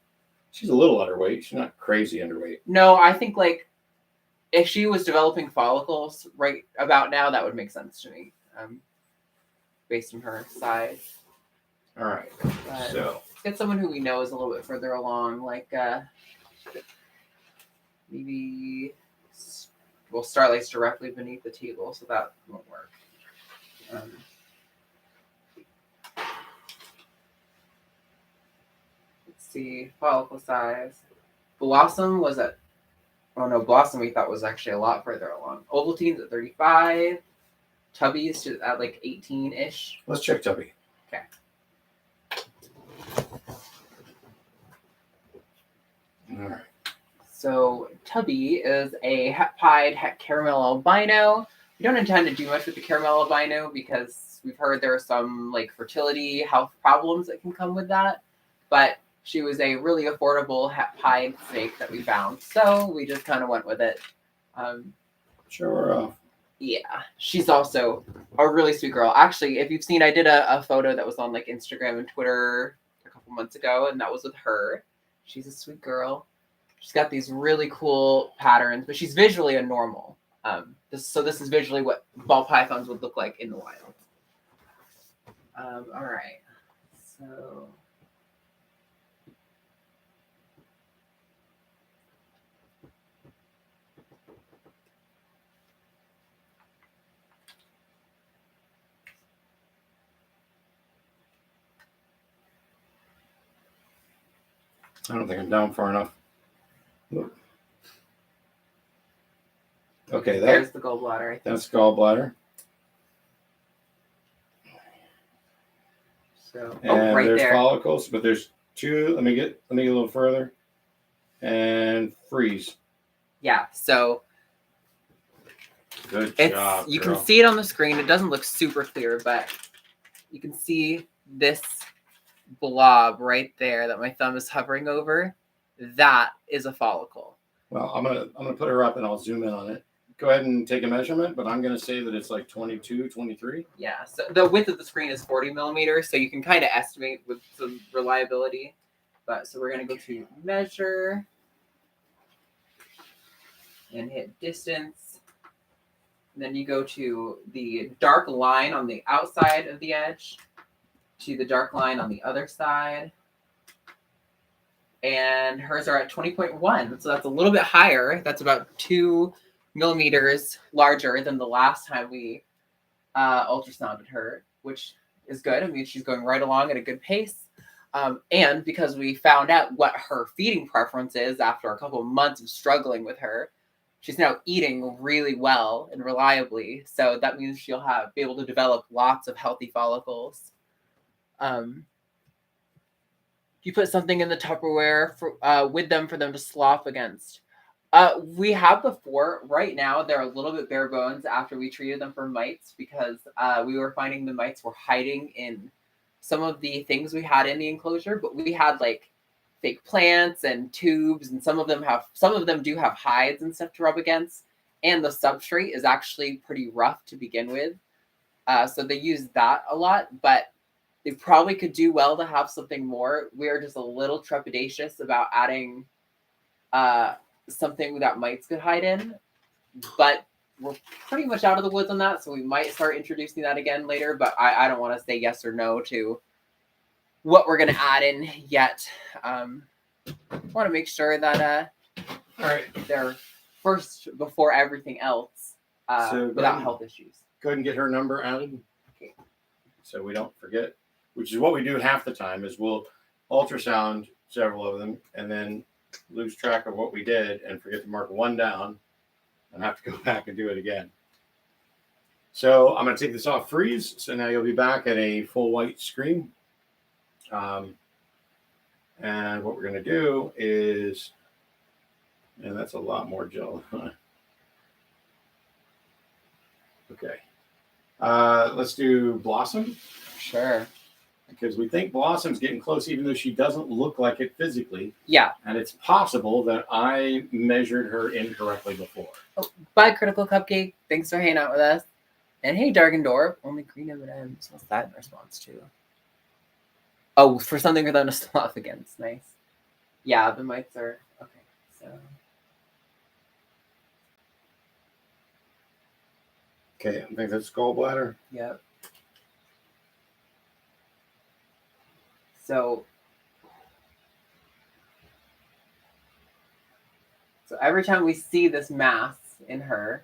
S1: she's a little underweight. She's not crazy underweight.
S2: No, I think like if she was developing follicles right about now, that would make sense to me, based on her size.
S1: All right.
S2: But
S1: so
S2: let's get someone who we know is a little bit further along, like maybe Starlight's directly beneath the table, so that won't work. Let's see, follicle size. Blossom was at, Blossom we thought was actually a lot further along. Ovaltine's at 35. Tubby's at like 18-ish.
S1: Let's check Tubby.
S2: Okay.
S1: All right.
S2: So Tubby is a het-pied het caramel albino. We don't intend to do much with the caramel albino because we've heard there are some like fertility health problems that can come with that. But she was a really affordable het-pied snake that we found, so we just kind of went with it.
S1: Sure.
S2: Yeah, she's also a really sweet girl. Actually, if you've seen, I did a photo that was on like Instagram and Twitter a couple months ago, and that was with her. She's a sweet girl. She's got these really cool patterns, but she's visually a normal. This is visually what ball pythons would look like in the wild. All right, so.
S1: I don't think I'm down far enough. Okay,
S2: there's the gallbladder. I think.
S1: That's gallbladder.
S2: So,
S1: and
S2: right
S1: there's
S2: there.
S1: follicles, but there's two. Let me get a little further. And freeze.
S2: Yeah. So.
S1: Good job.
S2: You can see it on the screen. It doesn't look super clear, but you can see this blob right there that my thumb is hovering over. That is a follicle.
S1: Well, I'm gonna put her up and I'll zoom in on it. Go ahead and take a measurement, but I'm gonna say that it's like 22, 23.
S2: Yeah. So the width of the screen is 40 millimeters, so you can kind of estimate with some reliability. But so we're gonna go to measure and hit distance. And then you go to the dark line on the outside of the edge, to the dark line on the other side. And hers are at 20.1. So that's a little bit higher. That's about 2 millimeters larger than the last time we ultrasounded her, which is good. I mean, she's going right along at a good pace. And because we found out what her feeding preference is after a couple of months of struggling with her, she's now eating really well and reliably. So that means she'll be able to develop lots of healthy follicles. You put something in the Tupperware with them for them to slop against. We have before. Right now, they're a little bit bare bones after we treated them for mites because we were finding the mites were hiding in some of the things we had in the enclosure. But we had like fake plants and tubes, and some of them do have hides and stuff to rub against. And the substrate is actually pretty rough to begin with, so they use that a lot. But they probably could do well to have something more. We're just a little trepidatious about adding something that mites could hide in. But we're pretty much out of the woods on that, so we might start introducing that again later. But I don't want to say yes or no to what we're gonna add in yet. Want to make sure that
S1: All right.
S2: they're first before everything else,
S1: So
S2: without health issues.
S1: Go ahead and get her number added.
S2: Okay.
S1: So we don't forget, which is what we do half the time, is we'll ultrasound several of them and then lose track of what we did and forget to mark one down and have to go back and do it again. So I'm going to take this off freeze. So now you'll be back at a full white screen. And what we're going to do is, and that's a lot more gel. Okay. Let's do Blossom.
S2: Sure.
S1: Because we think Blossom's getting close, even though she doesn't look like it physically.
S2: Yeah.
S1: And it's possible that I measured her incorrectly before.
S2: Oh, bye, Critical Cupcake. Thanks for hanging out with us. And hey, Dark and Dorp. Only green M&Ms. What's that in response to? Oh, for something for them to slough against. Nice. Yeah, the mites are... Okay, so...
S1: Okay, I think that's gallbladder.
S2: Yep. So every time we see this mass in her,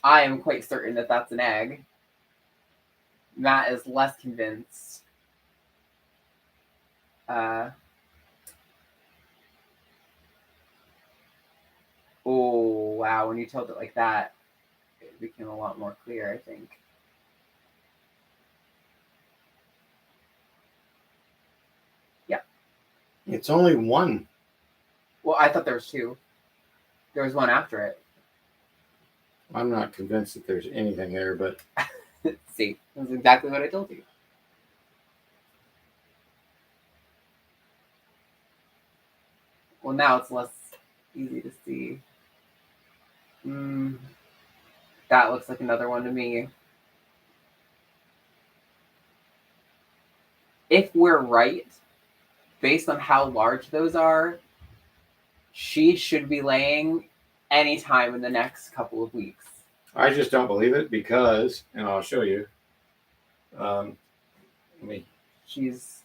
S2: I am quite certain that that's an egg. Matt is less convinced. Oh, wow. When you told it like that, it became a lot more clear, I think. Yeah.
S1: It's only one.
S2: Well, I thought there was two. There was one after it.
S1: I'm not convinced that there's anything there, but...
S2: See, that's exactly what I told you. Well, now it's less easy to see. That looks like another one to me. If we're right, based on how large those are, she should be laying anytime in the next couple of weeks.
S1: I just don't believe it because, and I'll show you.
S2: She's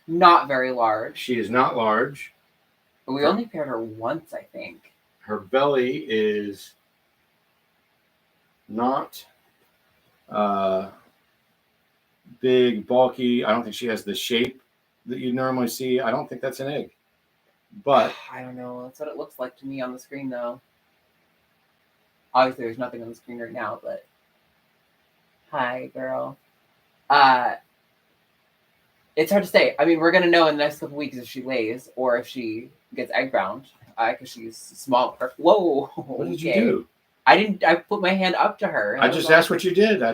S2: not very large.
S1: She is not large.
S2: But we only paired her once, I think.
S1: Her belly is not big, bulky. I don't think she has the shape that you normally see. I don't think that's an egg. But
S2: I don't know. That's what it looks like to me on the screen, though. Obviously, there's nothing on the screen right now, but hi, girl. It's hard to say. I mean, we're gonna know in the next couple weeks if she lays or if she gets egg bound, because she's smaller. Whoa!
S1: What did you do?
S2: I didn't. I put my hand up to her.
S1: I just asked what you did. I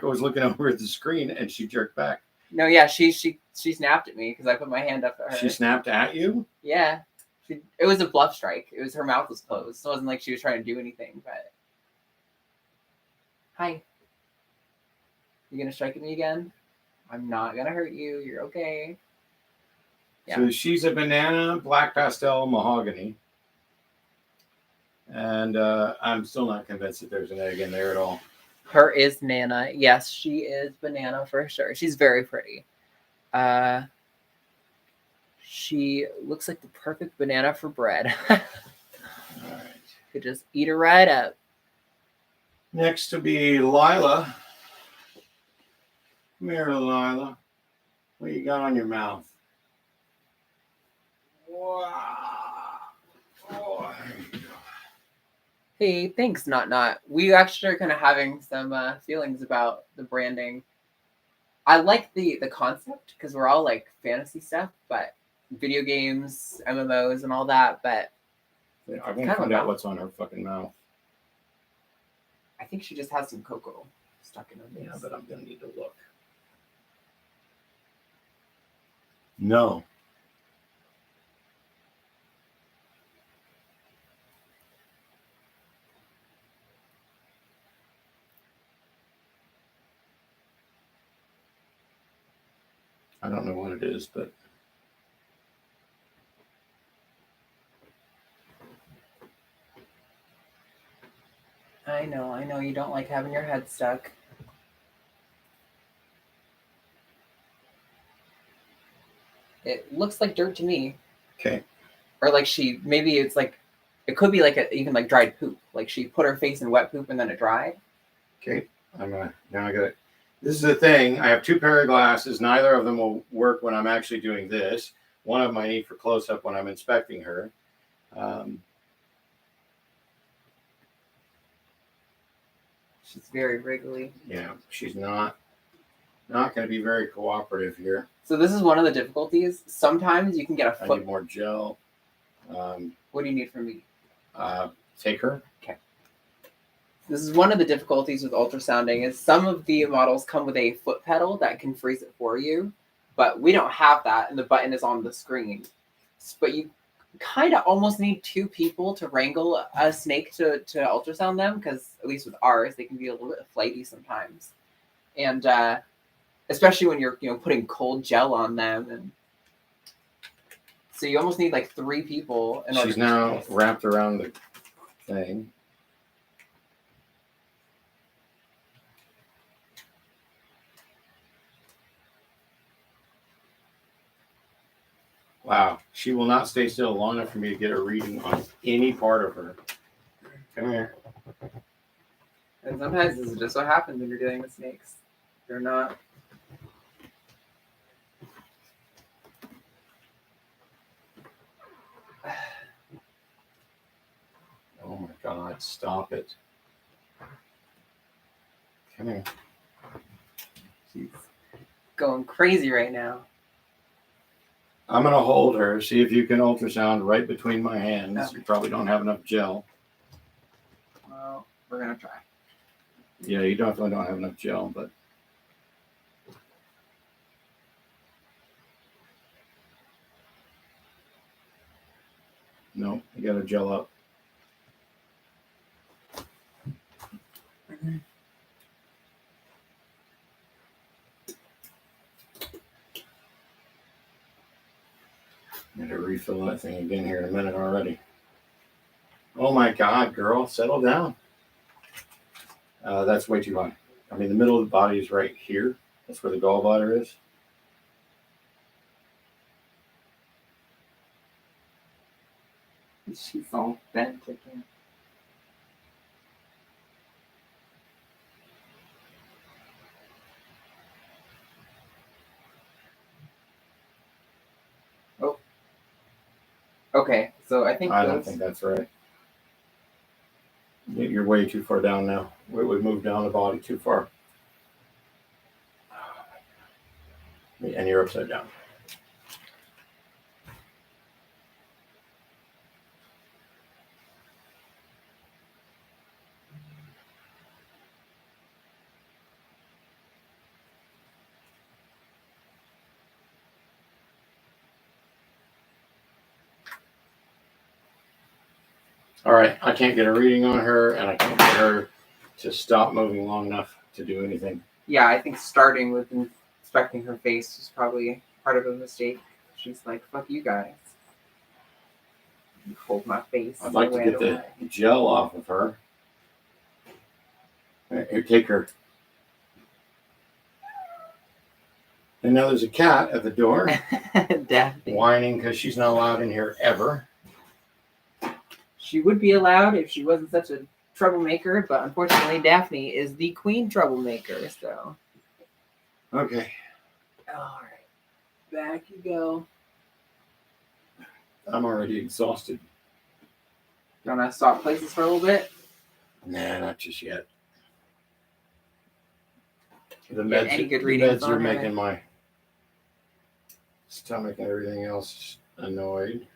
S1: was looking over at the screen and she jerked back.
S2: No, yeah, she snapped at me because I put my hand up to her.
S1: She snapped at you?
S2: Yeah. It was a bluff strike. It was her mouth was closed. So it wasn't like she was trying to do anything, but hi. You gonna strike at me again? I'm not gonna hurt you. You're okay.
S1: Yeah. So she's a banana, black pastel, mahogany. And I'm still not convinced that there's an egg in there at all.
S2: Her is Nana. Yes, she is banana for sure. She's very pretty. She looks like the perfect banana for bread. All right. Could just eat her right up.
S1: Next to be Lila. Come here, Lila. What you got on your mouth? Wow. Oh.
S2: Hey, thanks, Not. We actually are kind of having some feelings about the branding. I like the concept because we're all like fantasy stuff, but video games, MMOs, and all that. But
S1: yeah, I want to find out what's on her fucking mouth.
S2: I think she just has some cocoa stuck in her face.
S1: Yeah, but I'm gonna need to look. No. I don't know what it is, but
S2: I know. You don't like having your head stuck. It looks like dirt to me.
S1: Okay.
S2: Or like maybe it's like, it could be like even like dried poop. Like she put her face in wet poop and then it dried.
S1: Okay. Now I got it. This is the thing. I have two pair of glasses. Neither of them will work when I'm actually doing this. One of them I need for close up when I'm inspecting her.
S2: She's very wriggly.
S1: Yeah, she's not going to be very cooperative here.
S2: So this is one of the difficulties. Sometimes you can get a
S1: I
S2: foot.
S1: need more gel.
S2: What do you need from me?
S1: Take her.
S2: Okay. This is one of the difficulties with ultrasounding is some of the models come with a foot pedal that can freeze it for you, but we don't have that, and the button is on the screen. But you kind of almost need two people to wrangle a snake to ultrasound them, because at least with ours, they can be a little bit flighty sometimes, and especially when you're putting cold gel on them, and so you almost need like three people.
S1: She's now wrapped around the thing. Wow, she will not stay still long enough for me to get a reading on any part of her. Come here.
S2: And sometimes this is just what happens when you're dealing with snakes. They're not.
S1: Oh my God, stop it. Come here.
S2: She's going crazy right now.
S1: I'm going to hold her, see if you can ultrasound right between my hands.
S2: Okay.
S1: You probably don't have enough gel.
S2: Well, we're going to try.
S1: Yeah, you definitely don't have enough gel, but. No, you got to gel up. I'm going to refill that thing again here in a minute already. Oh my God, girl, settle down. That's way too high. I mean, the middle of the body is right here. That's where the gallbladder is.
S2: She's all bent again. Oh. Okay, so I don't
S1: think that's right. You're way too far down now. We moved down the body too far. And you're upside down. All right, I can't get a reading on her, and I can't get her to stop moving long enough to do anything.
S2: Yeah, I think starting with inspecting her face is probably part of a mistake. She's like, fuck you guys. You hold my face.
S1: I'd like to get the gel off of her. Here, take her. And now there's a cat at the door.
S2: Daphne.
S1: Whining because she's not allowed in here ever.
S2: She would be allowed if she wasn't such a troublemaker, but unfortunately Daphne is the queen troublemaker, so.
S1: Okay.
S2: Alright. Back you go.
S1: I'm already exhausted.
S2: You want to swap places for a little bit?
S1: Nah, not just yet. The meds, are making my stomach and everything else annoyed.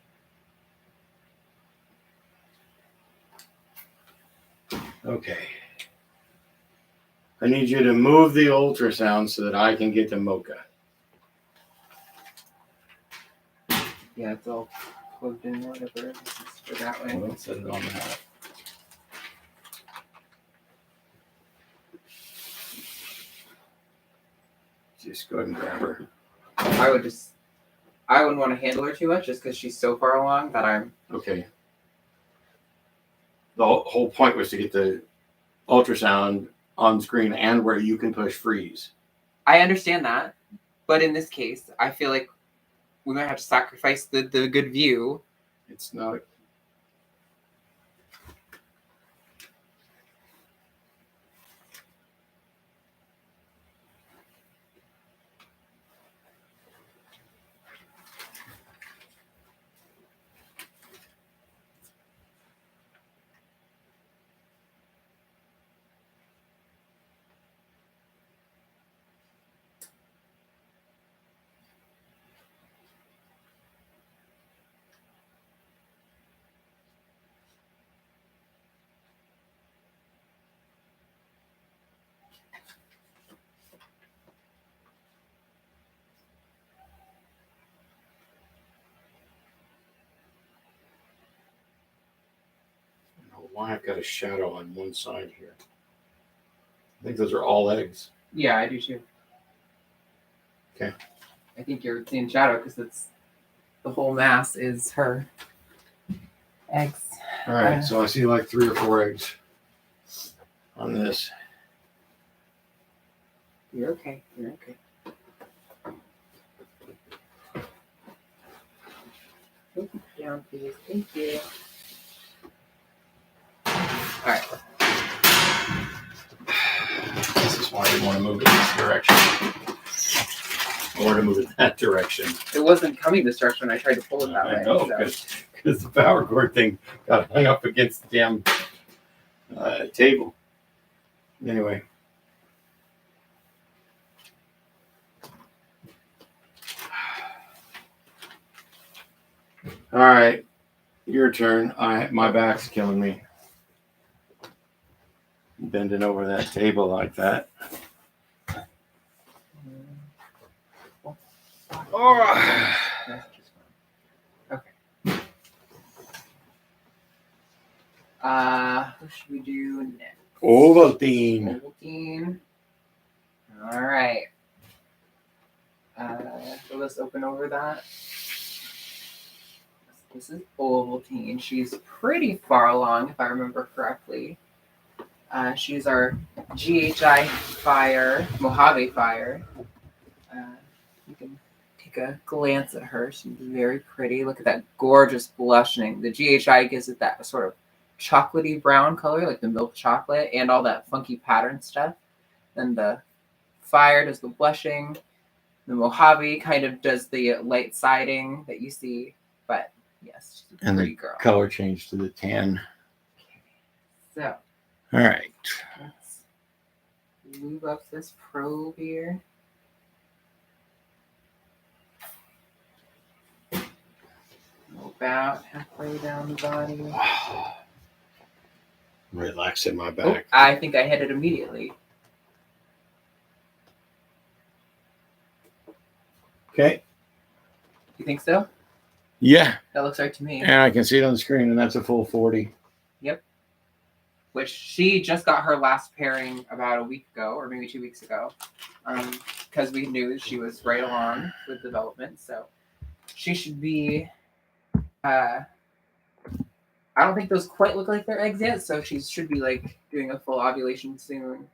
S1: Okay. I need you to move the ultrasound so that I can get to Mocha.
S2: Yeah, it's all plugged in, whatever. Just go that way.
S1: Well, let's set it on that. Just go ahead and grab her.
S2: I wouldn't want to handle her too much just because she's so far along that I'm.
S1: Okay. The whole point was to get the ultrasound on screen and where you can push freeze.
S2: I understand that, but in this case, I feel like we might have to sacrifice the good view.
S1: It's not. Why I've got a shadow on one side here. I think those are all eggs.
S2: Yeah, I do too.
S1: Okay.
S2: I think you're seeing shadow because it's the whole mass is her eggs.
S1: All right, so I see like 3 or 4 eggs on this.
S2: You're okay. You're okay. Put it down, please. Thank you. All right.
S1: This is why I didn't want to move it this direction. I wanted to move it that direction.
S2: It wasn't coming this direction when I tried to pull it that way.
S1: I know, because the power cord thing got hung up against the damn table. Anyway. All right, your turn. My back's killing me. Bending over that table like that. Oh.
S2: Okay. What should we do next?
S1: Ovaltine.
S2: Ovaltine. All right. So let's open over that. This is Ovaltine. She's pretty far along, if I remember correctly. She's our GHI Fire, Mojave Fire. You can take a glance at her. She's very pretty. Look at that gorgeous blushing. The GHI gives it that sort of chocolatey brown color, like the milk chocolate, and all that funky pattern stuff. Then the Fire does the blushing. The Mojave kind of does the light siding that you see. But yes, she's a pretty girl.
S1: Color change to the tan.
S2: Okay. So.
S1: All right.
S2: Let's move up this probe here. About halfway down the body.
S1: Relaxing my
S2: Oh,
S1: back.
S2: I think I hit it immediately.
S1: Okay.
S2: You think so?
S1: Yeah.
S2: That looks right to me.
S1: And I can see it on the screen, and that's a full 40.
S2: Yep. Which she just got her last pairing about a week ago, or maybe 2 weeks ago, because we knew she was right along with development. So she should be. I don't think those quite look like they're eggs yet, so she should be like doing a full ovulation soon.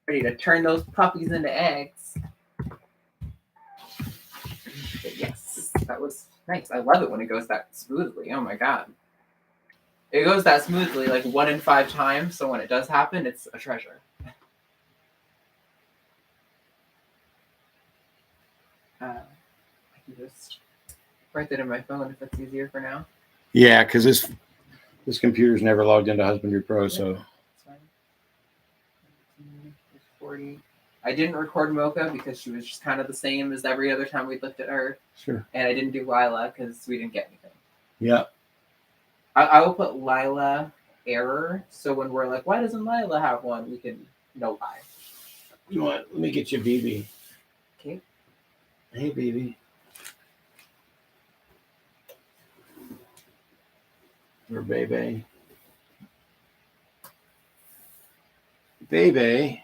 S2: Ready to turn those puppies into eggs. But yes, that was nice. I love it when it goes that smoothly. Oh my god. It goes that smoothly like 1 in 5 times, so when it does happen, it's a treasure. I can just write that in my phone if that's easier for now.
S1: Yeah, because this computer's never logged into Husbandry Pro, so.
S2: That's fine. 40. I didn't record Mocha because she was just kind of the same as every other time we looked at her.
S1: Sure.
S2: And I didn't do Lila because we didn't get anything.
S1: Yeah.
S2: I will put Lila error, so when we're like, why doesn't Lila have one? We can know why.
S1: You know what? Let me get you BB.
S2: Okay.
S1: Hey, BB. Or Bebe. Bebe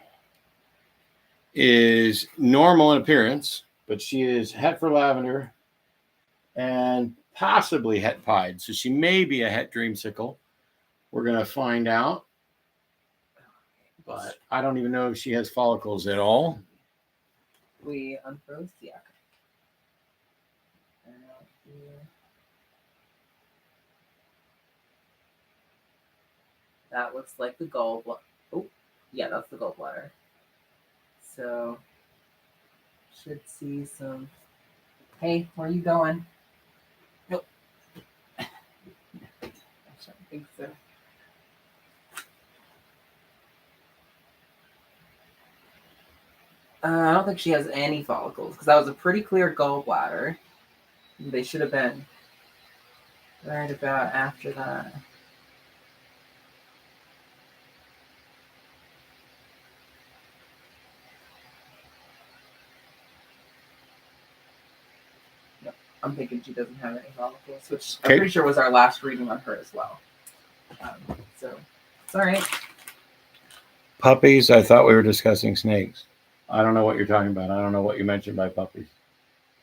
S1: is normal in appearance, but she is het for lavender and possibly het pied. So she may be a het dreamsicle. We're going to find out. but I don't even know if she has follicles at all.
S2: We unfroze the okay. And out here. That looks like the gallbladder. Oh, yeah, that's the gallbladder. So, should see some. Hey, where are you going? Nope. I don't think so. I don't think she has any follicles because that was a pretty clear gallbladder. They should have been right about after that. Yep, I'm thinking she doesn't have any follicles, which I'm pretty sure was our last reading on her as well. So it's all right.
S1: Puppies, I thought we were discussing snakes. I don't know what you're talking about. I don't know what you mentioned by puppies.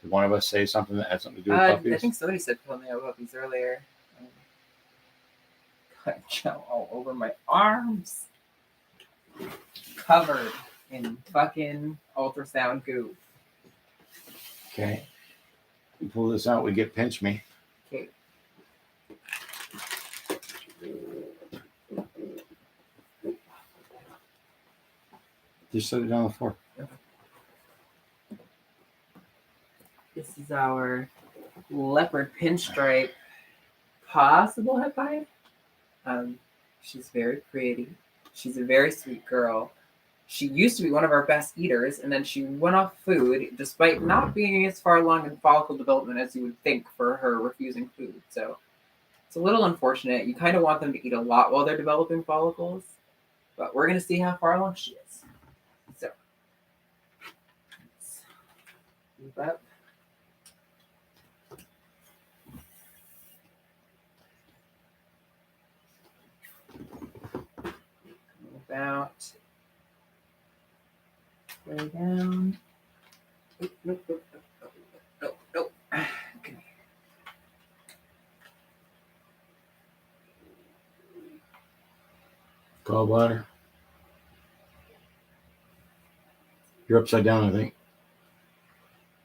S1: Did one of us say something that had something to do with puppies?
S2: I think somebody said something about puppies earlier. Got gel all over my arms. Covered in fucking ultrasound goo.
S1: Okay. You pull this out, we get pinch me.
S2: Okay.
S1: Just set it down on the floor.
S2: Okay. This is our leopard pinstripe possible headbite. She's very pretty. She's a very sweet girl. She used to be one of our best eaters, and then she went off food despite not being as far along in follicle development as you would think for her refusing food. So it's a little unfortunate. You kind of want them to eat a lot while they're developing follicles, but we're going to see how far along she is. So let's move up. About way down. Nope. Okay.
S1: Gallbladder. You're upside down, I think.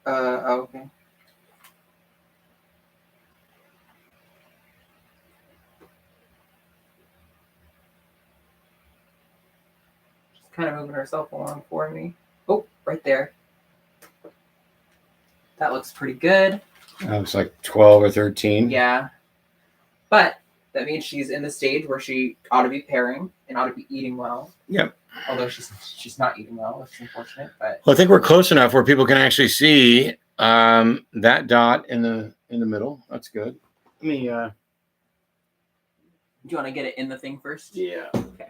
S2: Okay. Kind of moving herself along for me. Oh, right there. That looks pretty good.
S1: That looks like 12 or 13.
S2: Yeah. But that means she's in the stage where she ought to be pairing and ought to be eating well.
S1: Yep.
S2: Although she's not eating well, which is unfortunate. But
S1: well, I think we're close enough where people can actually see that dot in the middle. That's good. Let me.
S2: Do you want to get it in the thing first?
S1: Yeah.
S2: Okay.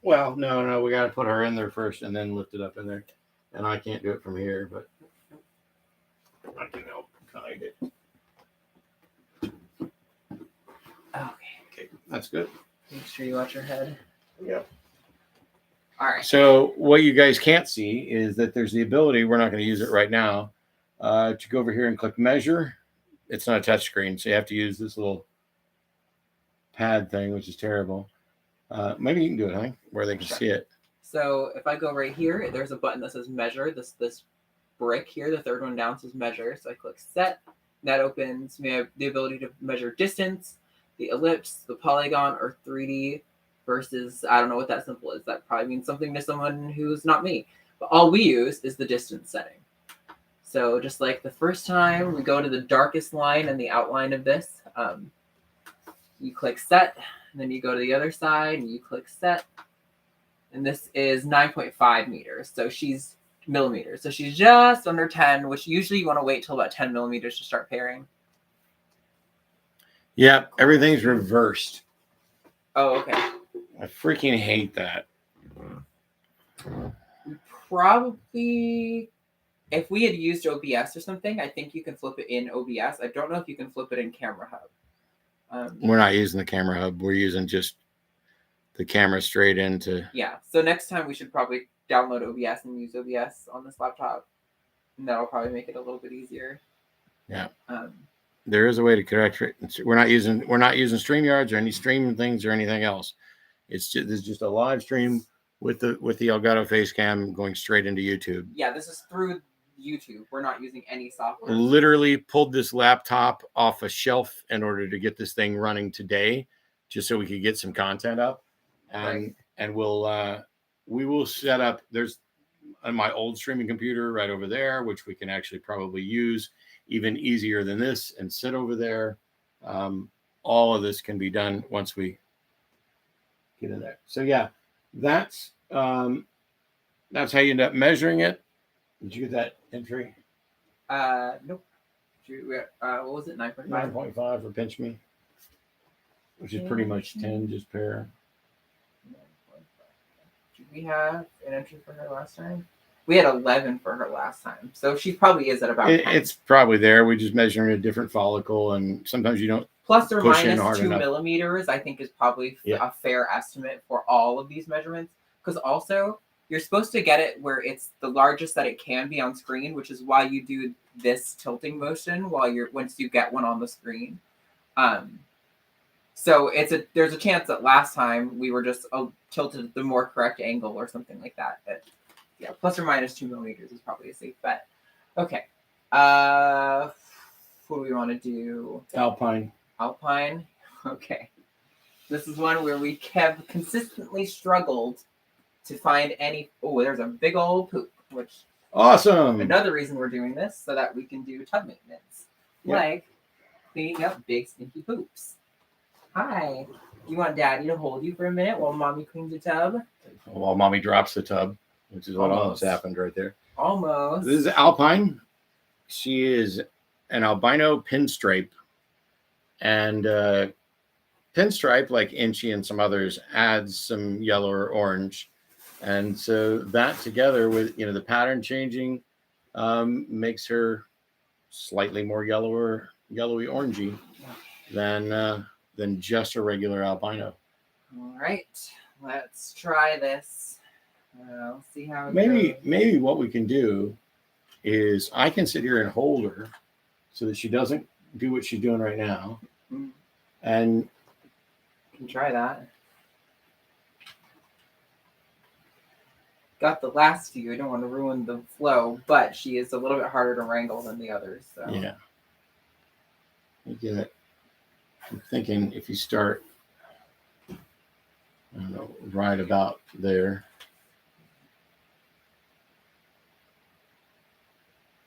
S1: Well, no, we got to put her in there first and then lift it up in there. And I can't do it from here, but I can help guide it. Okay, that's good.
S2: Make sure you watch your head.
S1: Yep.
S2: All right.
S1: So what you guys can't see is that there's the ability, we're not going to use it right now, to go over here and click measure. It's not a touch screen, so you have to use this little pad thing, which is terrible. Maybe you can do it, huh? Where they can see it.
S2: So if I go right here, there's a button that says measure. This brick here, the third one down, says measure. So I click set. That opens. We have the ability to measure distance, the ellipse, the polygon, or 3D versus, I don't know what that symbol is. That probably means something to someone who's not me. But all we use is the distance setting. So just like the first time, we go to the darkest line in the outline of this. You click set. And then you go to the other side and you click set. And this is 9.5 meters. So she's millimeters. So she's just under 10, which usually you want to wait till about 10 millimeters to start pairing.
S1: Yeah, everything's reversed.
S2: Oh, okay.
S1: I freaking hate that.
S2: Probably, if we had used OBS or something, I think you can flip it in OBS. I don't know if you can flip it in Camera Hub.
S1: We're not using the Camera Hub. We're using just the camera straight into.
S2: Yeah. So next time we should probably download OBS and use OBS on this laptop. And that'll probably make it a little bit easier.
S1: Yeah. There is a way to correct it. We're not using StreamYards or any streaming things or anything else. It's just a live stream with the Elgato face cam going straight into YouTube.
S2: Yeah, this is through YouTube. We're not using any software.
S1: Literally pulled this laptop off a shelf in order to get this thing running today, just so we could get some content up. And we will set up. There's on my old streaming computer right over there, which we can actually probably use even easier than this and sit over there. All of this can be done once we get in there. So yeah, that's how you end up measuring it. Did you get that entry?
S2: Nope. What was it? 9.5?
S1: 9.5 for pinch me, which is pretty much 10, just pair.
S2: 9.5. Did we have an entry for her last time? We had 11 for her last time. So she probably is at about 10.
S1: It's probably there. We just measuring a different follicle, and sometimes you don't.
S2: Plus or
S1: push in
S2: minus
S1: hard
S2: 2
S1: enough.
S2: millimeters, I think, is probably a fair estimate for all of these measurements. Because also, you're supposed to get it where it's the largest that it can be on screen, which is why you do this tilting motion once you get one on the screen. So there's a chance that last time we were just tilted at the more correct angle or something like that. Yeah, plus or minus 2 millimeters is probably a safe bet. Okay. What do we want to do?
S1: Alpine.
S2: Okay. This is one where we have consistently struggled to find any. Oh, there's a big old poop, which
S1: awesome.
S2: Another reason we're doing this so that we can do tub maintenance, like cleaning up big stinky poops. Hi. You want Daddy to hold you for a minute while Mommy cleans the tub?
S1: While Mommy drops the tub, which is what almost happened right there.
S2: Almost.
S1: This is Alpine. She is an albino pinstripe. And pinstripe, like Inchy and some others, adds some yellow or orange. And so that together with, the pattern changing makes her slightly more yellowy orangey than just a regular albino.
S2: All right, let's try this. We'll see how it
S1: Maybe
S2: goes.
S1: what we can do is I can sit here and hold her so that she doesn't do what she's doing right now.
S2: Mm-hmm.
S1: And
S2: can try that. Got the last few. I don't want to ruin the flow, but she is a little bit harder to wrangle than the others. So.
S1: Yeah. I get it. I'm thinking if you start, I don't know, right about there.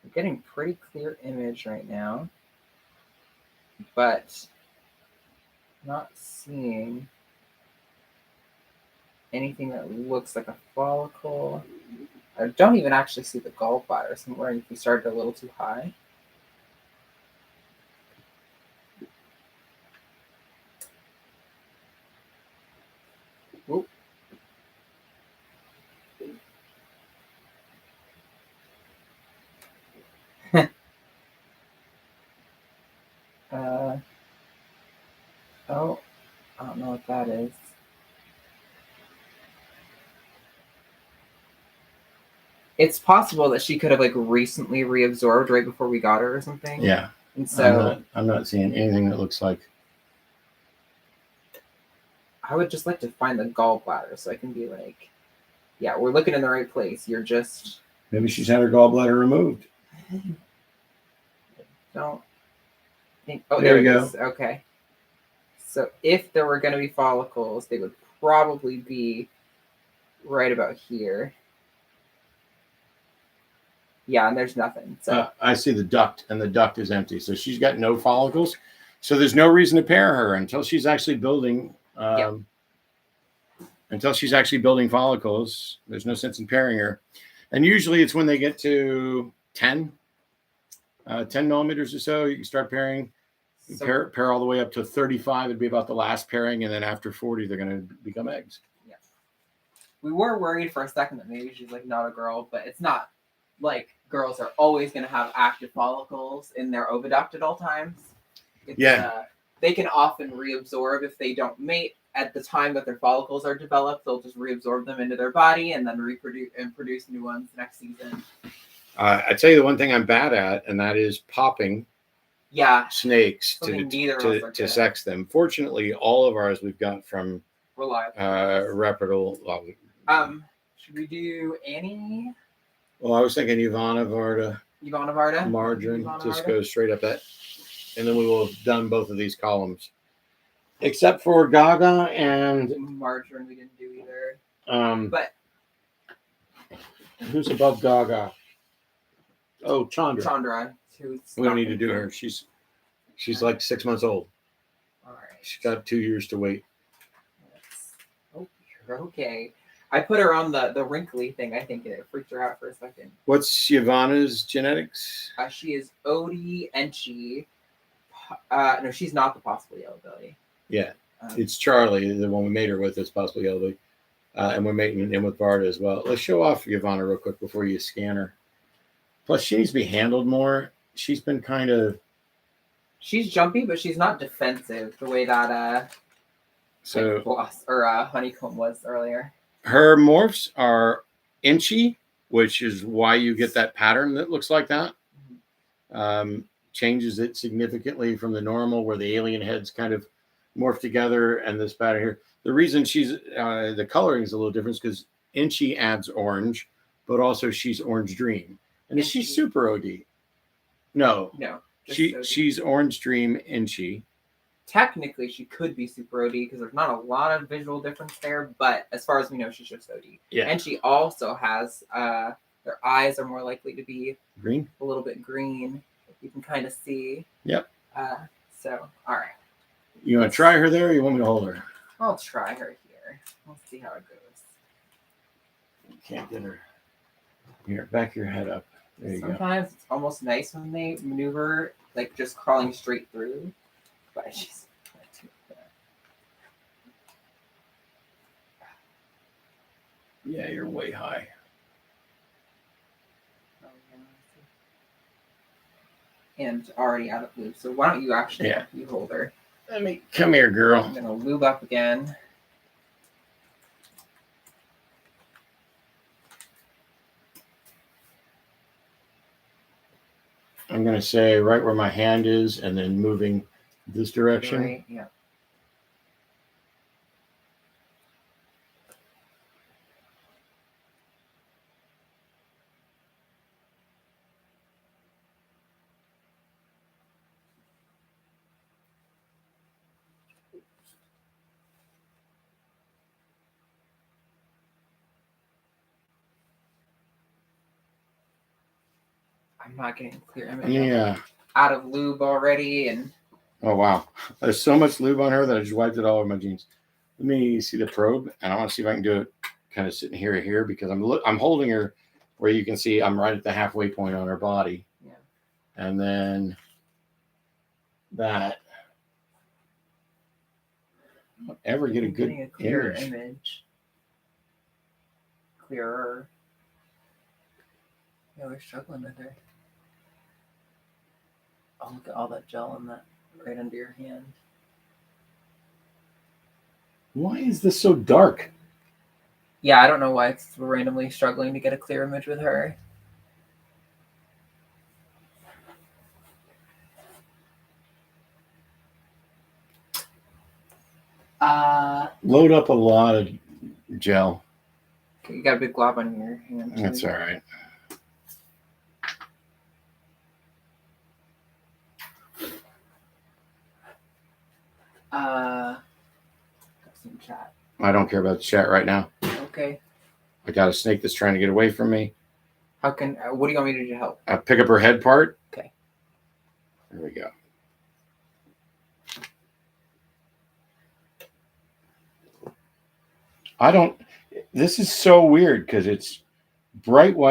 S2: I'm getting pretty clear image right now, but not seeing anything that looks like a follicle. I don't even actually see the gallbladder, so I'm wondering if we started a little too high. Oop. Oh, I don't know what that is. It's possible that she could have recently reabsorbed right before we got her or something.
S1: Yeah.
S2: And so
S1: I'm not seeing anything that looks like.
S2: I would just like to find the gallbladder so I can be like, yeah, we're looking in the right place. You're just.
S1: Maybe she's had her gallbladder removed.
S2: Don't think. Oh,
S1: there
S2: it
S1: we go.
S2: is. Okay. So if there were going to be follicles, they would probably be right about here. Yeah, and there's nothing. So
S1: I see the duct, and the duct is empty. So she's got no follicles. So there's no reason to pair her until she's actually building. Until she's actually building follicles, there's no sense in pairing her. And usually it's when they get to 10 millimeters or so, you can start pairing. So, pair all the way up to 35. It'd be about the last pairing, and then after 40, they're going to become eggs.
S2: Yeah. We were worried for a second that maybe she's not a girl, but it's not. Girls are always going to have active follicles in their oviduct at all times. They can often reabsorb if they don't mate at the time that their follicles are developed. They'll just reabsorb them into their body and then reproduce and produce new ones next season.
S1: I tell you the one thing I'm bad at, and that is popping. Snakes to sex them. Fortunately, all of ours we've got from
S2: reliable.
S1: reputable.
S2: Should we do Annie?
S1: Well, I was thinking Ivana, Varda,
S2: Ivana Varda?
S1: Margarine.
S2: Ivana
S1: Just
S2: Varda?
S1: go straight up that. And then we will have done both of these columns. Except for Gaga and
S2: Margarine we didn't do either.
S1: but
S2: But
S1: who's above Gaga? Oh, Chandra.
S2: Chandra.
S1: We don't need to do her. She's like 6 months old.
S2: All right.
S1: She's got 2 years to wait.
S2: Oh, you're okay. I put her on the wrinkly thing. I think it freaked her out for a second.
S1: What's Ivana's genetics?
S2: She is Odie Enchi. No, she's not the possible yellow belly.
S1: Yeah, it's Charlie, the one we made her with, is possible yellow belly. And we're making him with Varda as well. Let's show off Ivana real quick before you scan her. Plus, she needs to be handled more. She's been kind of...
S2: She's jumpy, but she's not defensive the way that Honeycomb was earlier.
S1: Her morphs are inchy, which is why you get that pattern that looks like that. Changes it significantly from the normal, where the alien heads kind of morph together, and this pattern here. The reason she's the coloring is a little different because inchy adds orange, but also she's Orange Dream. And is she super OD? No. She's Orange Dream inchy.
S2: Technically, she could be super OD because there's not a lot of visual difference there, but as far as we know, she's just OD.
S1: Yeah.
S2: And she also has their eyes are more likely to be
S1: green,
S2: a little bit green. You can kind of see.
S1: Yep.
S2: So, all right.
S1: You want to try her there, or you want me to hold her?
S2: I'll try her here. We'll see how it goes.
S1: You can't get her. Here, back your head up. There you
S2: Sometimes it's almost nice when they maneuver, like just crawling straight through. But she's
S1: yeah, you're way high.
S2: And already out of lube. So why don't you actually you hold her?
S1: Let me come here, girl.
S2: I'm gonna lube up again.
S1: I'm gonna say right where my hand is, and then moving this direction.
S2: Right, yeah. I'm not getting a clear image.
S1: Yeah.
S2: Out of lube already, and
S1: oh wow, there's so much lube on her that I just wiped it all over my jeans. Let me see the probe, and I want to see if I can do it kind of sitting here because I'm holding her where you can see I'm right at the halfway point on her body.
S2: Yeah.
S1: And then that. I don't ever get a good
S2: clear image. Clearer. Yeah, we're struggling with her. Oh, look at all that gel in that right under your hand.
S1: Why is this so dark?
S2: Yeah, I don't know why it's randomly struggling to get a clear image with her.
S1: Load up a lot of gel.
S2: Okay, you got a big glob on your hand.
S1: That's all right.
S2: Some chat.
S1: I don't care about the chat right now.
S2: Okay.
S1: I got a snake that's trying to get away from me.
S2: How can? What do you want me to do to help?
S1: Pick up her head part.
S2: Okay.
S1: There we go. This is so weird because it's bright white.